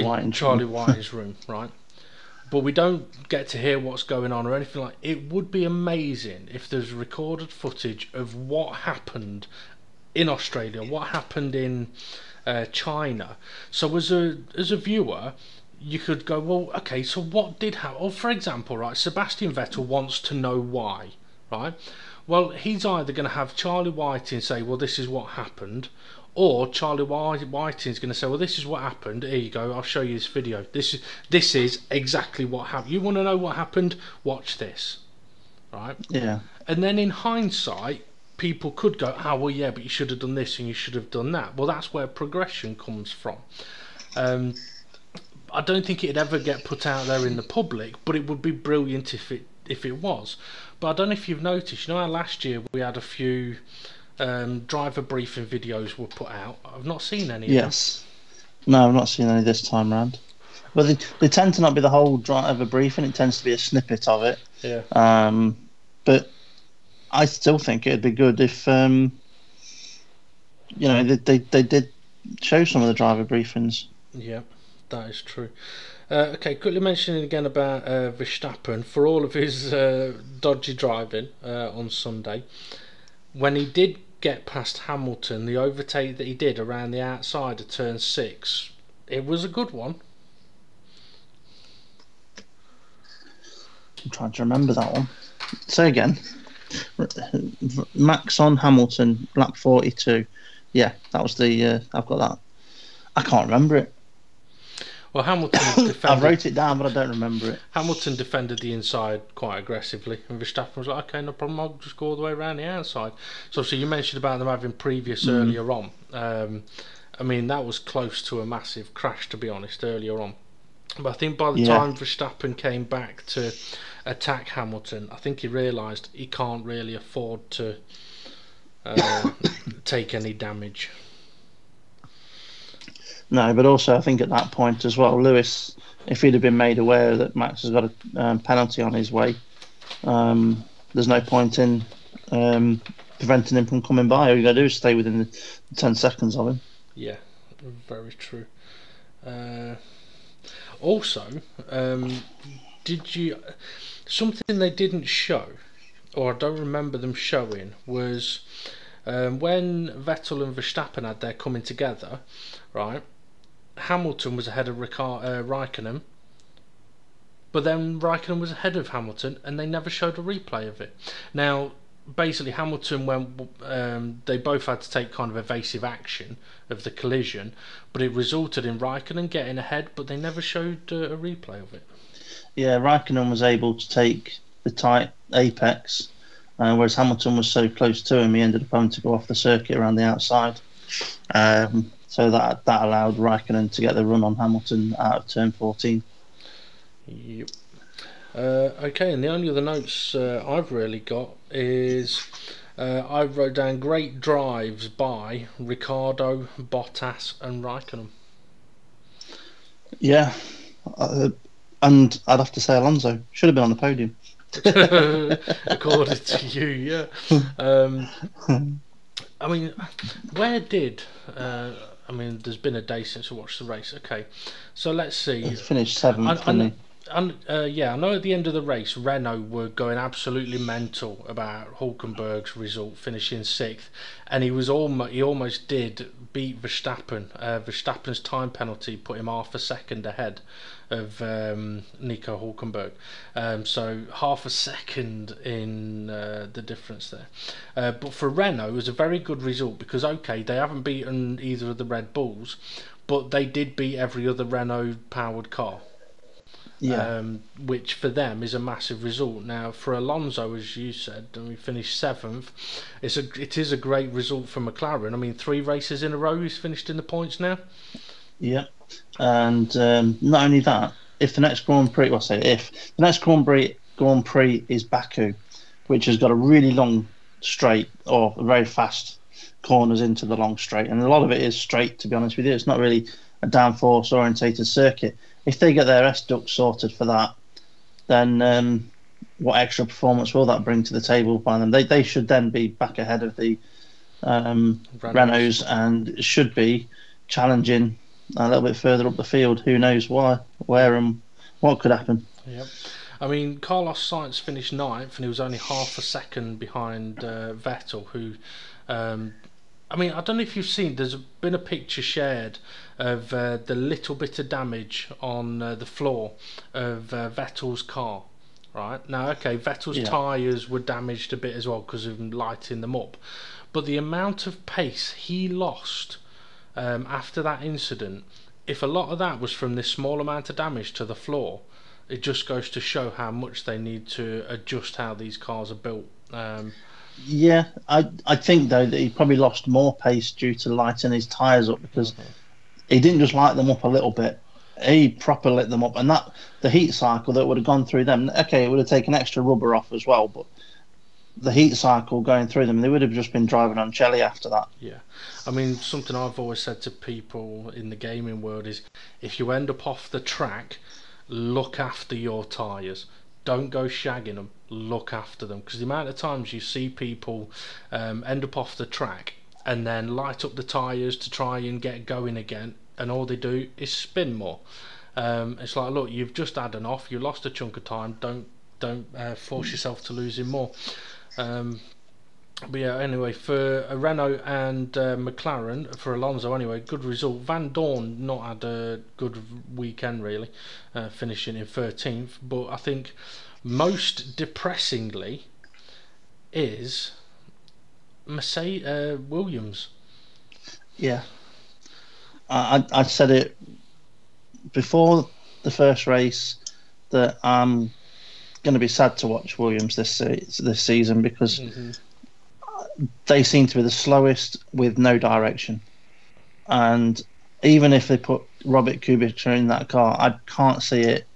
Whiting's room, right? But we don't get to hear what's going on or anything like. It would be amazing if there's recorded footage of what happened in Australia, what happened in China. So as a viewer, you could go, well, okay, so what did happen? Or for example, right, Sebastian Vettel wants to know why, right? Well, he's either going to have Charlie Whiting say, well, this is what happened, or Charlie Whiting's going to say, well, this is what happened. Here you go, I'll show you this video. This is exactly what happened. You want to know what happened? Watch this, right? Yeah. And then in hindsight, people could go, oh, well, yeah, but you should have done this and you should have done that. Well, that's where progression comes from. I don't think it'd ever get put out there in the public, but it would be brilliant if it was. But I don't know if you've noticed, you know how last year we had a few driver briefing videos were put out? I've not seen any of them. Yes. No, I've not seen any this time round. But they tend to not be the whole driver briefing, it tends to be a snippet of it. Yeah. But I still think it'd be good if they did show some of the driver briefings. Yeah, that is true. Okay, quickly mentioning again about Verstappen, for all of his dodgy driving on Sunday, when he did get past Hamilton, the overtake that he did around the outside of turn 6, it was a good one. I'm trying to remember that one. Say again. Max on Hamilton, lap 42. Yeah, that was the. I've got that. I can't remember it. Well, Hamilton I defended. wrote it down, but I don't remember it. Hamilton defended the inside quite aggressively, and Verstappen was like, "Okay, no problem. I'll just go all the way around the outside." So, obviously, you mentioned about them having previous earlier on. I mean, that was close to a massive crash, to be honest, earlier on. But I think by the time Verstappen came back to attack Hamilton, I think he realised he can't really afford to take any damage. No, but also I think at that point as well, Lewis, if he'd have been made aware that Max has got a penalty on his way, there's no point in preventing him from coming by. All you got to do is stay within the 10 seconds of him. Yeah, very true. Also, did you... Something they didn't show, or I don't remember them showing, was when Vettel and Verstappen had their coming together, right? Hamilton was ahead of Raikkonen, but then Raikkonen was ahead of Hamilton, and they never showed a replay of it. Now, basically, Hamilton they both had to take kind of evasive action of the collision, but it resulted in Raikkonen getting ahead, but they never showed a replay of it. Yeah, Raikkonen was able to take the tight apex, whereas Hamilton was so close to him, he ended up having to go off the circuit around the outside. So that allowed Raikkonen to get the run on Hamilton out of turn 14. Yep. Okay, and the only other notes I've really got is I wrote down great drives by Ricciardo, Bottas and Raikkonen. Yeah, and I'd have to say Alonso should have been on the podium. According to you, yeah. I mean, where did... I mean, there's been a day since I watched the race. Okay, so let's see. He finished 7th, didn't he? Yeah, I know at the end of the race, Renault were going absolutely mental about Hulkenberg's result, finishing 6th, and he almost did beat Verstappen. Verstappen's time penalty put him half a second ahead of Nico Hulkenberg, so half a second in the difference there. But for Renault, it was a very good result because, okay, they haven't beaten either of the Red Bulls, but they did beat every other Renault-powered car. Yeah. Which for them is a massive result. Now for Alonso, as you said, and we finished 7th, it is a great result for McLaren. I mean, 3 races in a row he's finished in the points now. Yeah, and not only that, if the next Grand Prix, if the next Grand Prix is Baku, which has got a really long straight or very fast corners into the long straight, and a lot of it is straight, to be honest with you. It's not really a downforce orientated circuit. If they get their S-duct sorted for that, then what extra performance will that bring to the table by them? They should then be back ahead of the Renaults and should be challenging a little bit further up the field. Who knows where and what could happen. Yep. I mean, Carlos Sainz finished 9th and he was only half a second behind Vettel, who... I mean, I don't know if you've seen, there's been a picture shared of the little bit of damage on the floor of Vettel's car. Right? Now, okay, Vettel's tyres were damaged a bit as well because of lighting them up. But the amount of pace he lost after that incident, if a lot of that was from this small amount of damage to the floor, it just goes to show how much they need to adjust how these cars are built. Yeah, I think though that he probably lost more pace due to lighting his tyres up because he didn't just light them up a little bit. He proper lit them up, and that the heat cycle that would have gone through them. Okay, it would have taken extra rubber off as well, but the heat cycle going through them, they would have just been driving on jelly after that. Yeah, I mean, something I've always said to people in the gaming world is, if you end up off the track, look after your tyres. Don't go shagging them. Look after them, because the amount of times you see people end up off the track and then light up the tyres to try and get going again, and all they do is spin more. It's like, look, you've just had an off, you lost a chunk of time. Don't force yourself to losing more. But yeah, anyway, for Renault and McLaren, for Alonso anyway, good result. Van Dorn not had a good weekend really, finishing in 13th, but I think most depressingly is Williams. Yeah, I said it before the first race that I'm going to be sad to watch Williams this season because they seem to be the slowest with no direction. And even if they put Robert Kubica in that car, I can't see it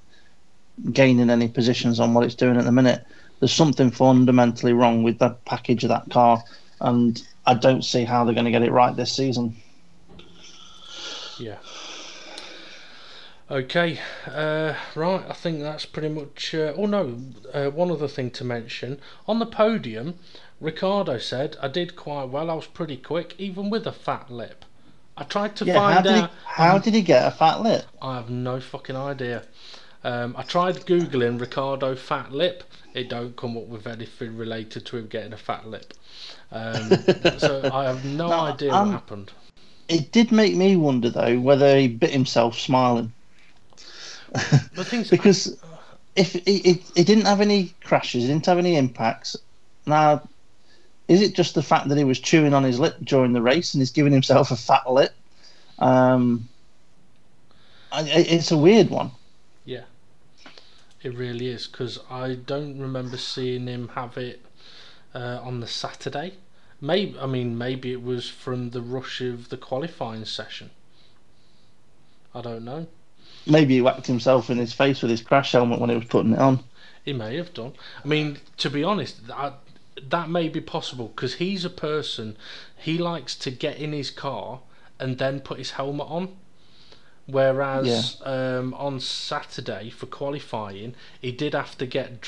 gaining any positions on what it's doing at the minute. There's something fundamentally wrong with the package of that car, and I don't see how they're going to get it right this season. Yeah. Okay, right, I think that's pretty much... one other thing to mention. On the podium, Ricciardo said, I did quite well, I was pretty quick, even with a fat lip. I tried to find out... How did he get a fat lip? I have no fucking idea. I tried Googling Ricciardo fat lip. It don't come up with anything related to him getting a fat lip. So I have no idea what happened. It did make me wonder, though, whether he bit himself smiling. Because if he didn't have any crashes, he didn't have any impacts. Now, is it just the fact that he was chewing on his lip during the race and he's giving himself a fat lip? It's a weird one. Yeah, it really is, because I don't remember seeing him have it on the Saturday. Maybe it was from the rush of the qualifying session. I don't know. Maybe he whacked himself in his face with his crash helmet when he was putting it on. He may have done. I mean, to be honest, that may be possible, because he's a person, he likes to get in his car and then put his helmet on. Whereas on Saturday for qualifying, he did have to get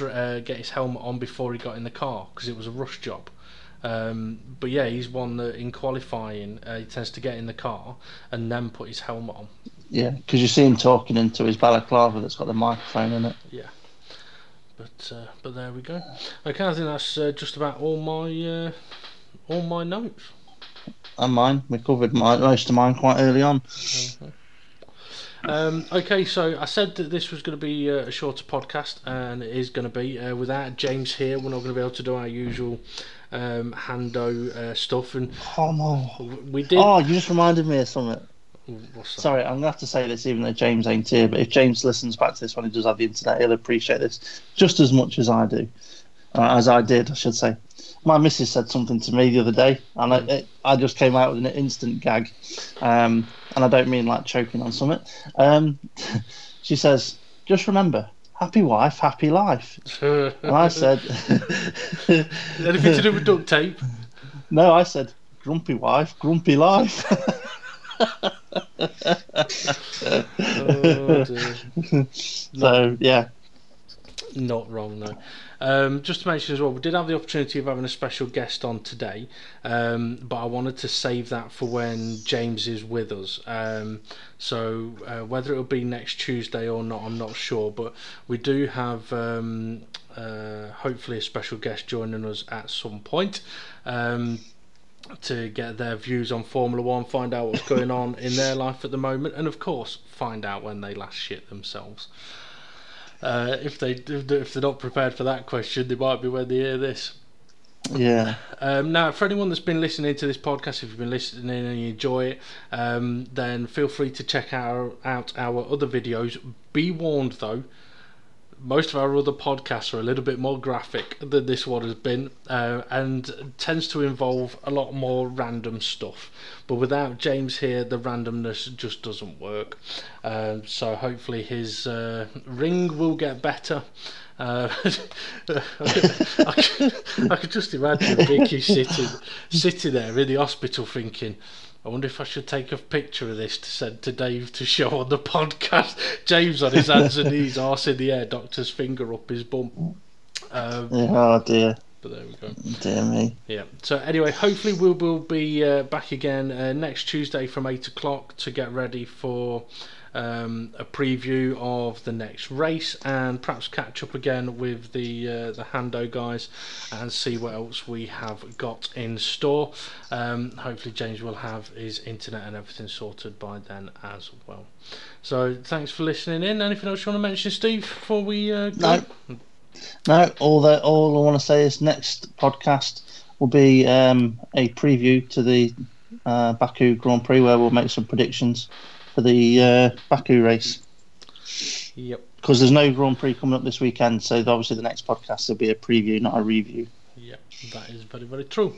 his helmet on before he got in the car, because it was a rush job. But yeah, he's one that in qualifying he tends to get in the car and then put his helmet on. Yeah, because you see him talking into his balaclava that's got the microphone in it. Yeah, but there we go. Okay, I think that's just about all my notes. And mine. We covered most of mine quite early on. Okay, so I said that this was going to be a shorter podcast, and it is going to be. Without James here, we're not going to be able to do our usual Hando stuff. And oh no, we did. Oh, you just reminded me of something. What's that? Sorry, I'm going to have to say this even though James ain't here, but if James listens back to this when he does have the internet, he'll appreciate this just as much as I do. As I did, I should say. My missus said something to me the other day, and I just came out with an instant gag. And I don't mean like choking on something. She says, just remember, happy wife, happy life. And I said... Anything to do with duct tape? No, I said, grumpy wife, grumpy life. Oh, dear. So, yeah. Not wrong, though. Just to mention as well, we did have the opportunity of having a special guest on today, but I wanted to save that for when James is with us. So whether it'll be next Tuesday or not, I'm not sure, but we do have hopefully a special guest joining us at some point to get their views on Formula One, find out what's going on in their life at the moment, and of course find out when they last shit themselves. If they're not prepared for that question, they might be when they hear this. Yeah. Now, for anyone that's been listening to this podcast, if you've been listening and you enjoy it, then feel free to check out our other videos. Be warned, though, most of our other podcasts are a little bit more graphic than this one has been, and tends to involve a lot more random stuff. But without James here, the randomness just doesn't work. So hopefully his ring will get better. I could just imagine Vicky sitting there in the hospital thinking, I wonder if I should take a picture of this to send to Dave to show on the podcast. James on his hands and knees, arse in the air, doctor's finger up his bum. Oh dear. But there we go. Dear me. Yeah. So anyway, hopefully we will be back again next Tuesday from 8 o'clock to get ready for a preview of the next race, and perhaps catch up again with the Hando guys and see what else we have got in store. Hopefully James will have his internet and everything sorted by then as well. So thanks for listening in. Anything else you want to mention, Steve, before we go? No. All I want to say is next podcast will be a preview to the Baku Grand Prix, where we'll make some predictions for the Baku race. Yep. Because there's no Grand Prix coming up this weekend, so obviously the next podcast will be a preview, not a review. Yep, that is very, very true.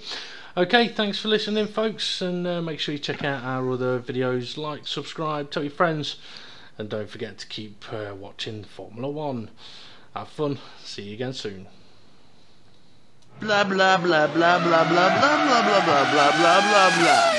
Okay, thanks for listening, folks, and make sure you check out our other videos. Like, subscribe, tell your friends, and don't forget to keep watching Formula 1. Have fun. See you again soon. Blah blah blah blah blah blah blah blah blah blah blah blah blah blah.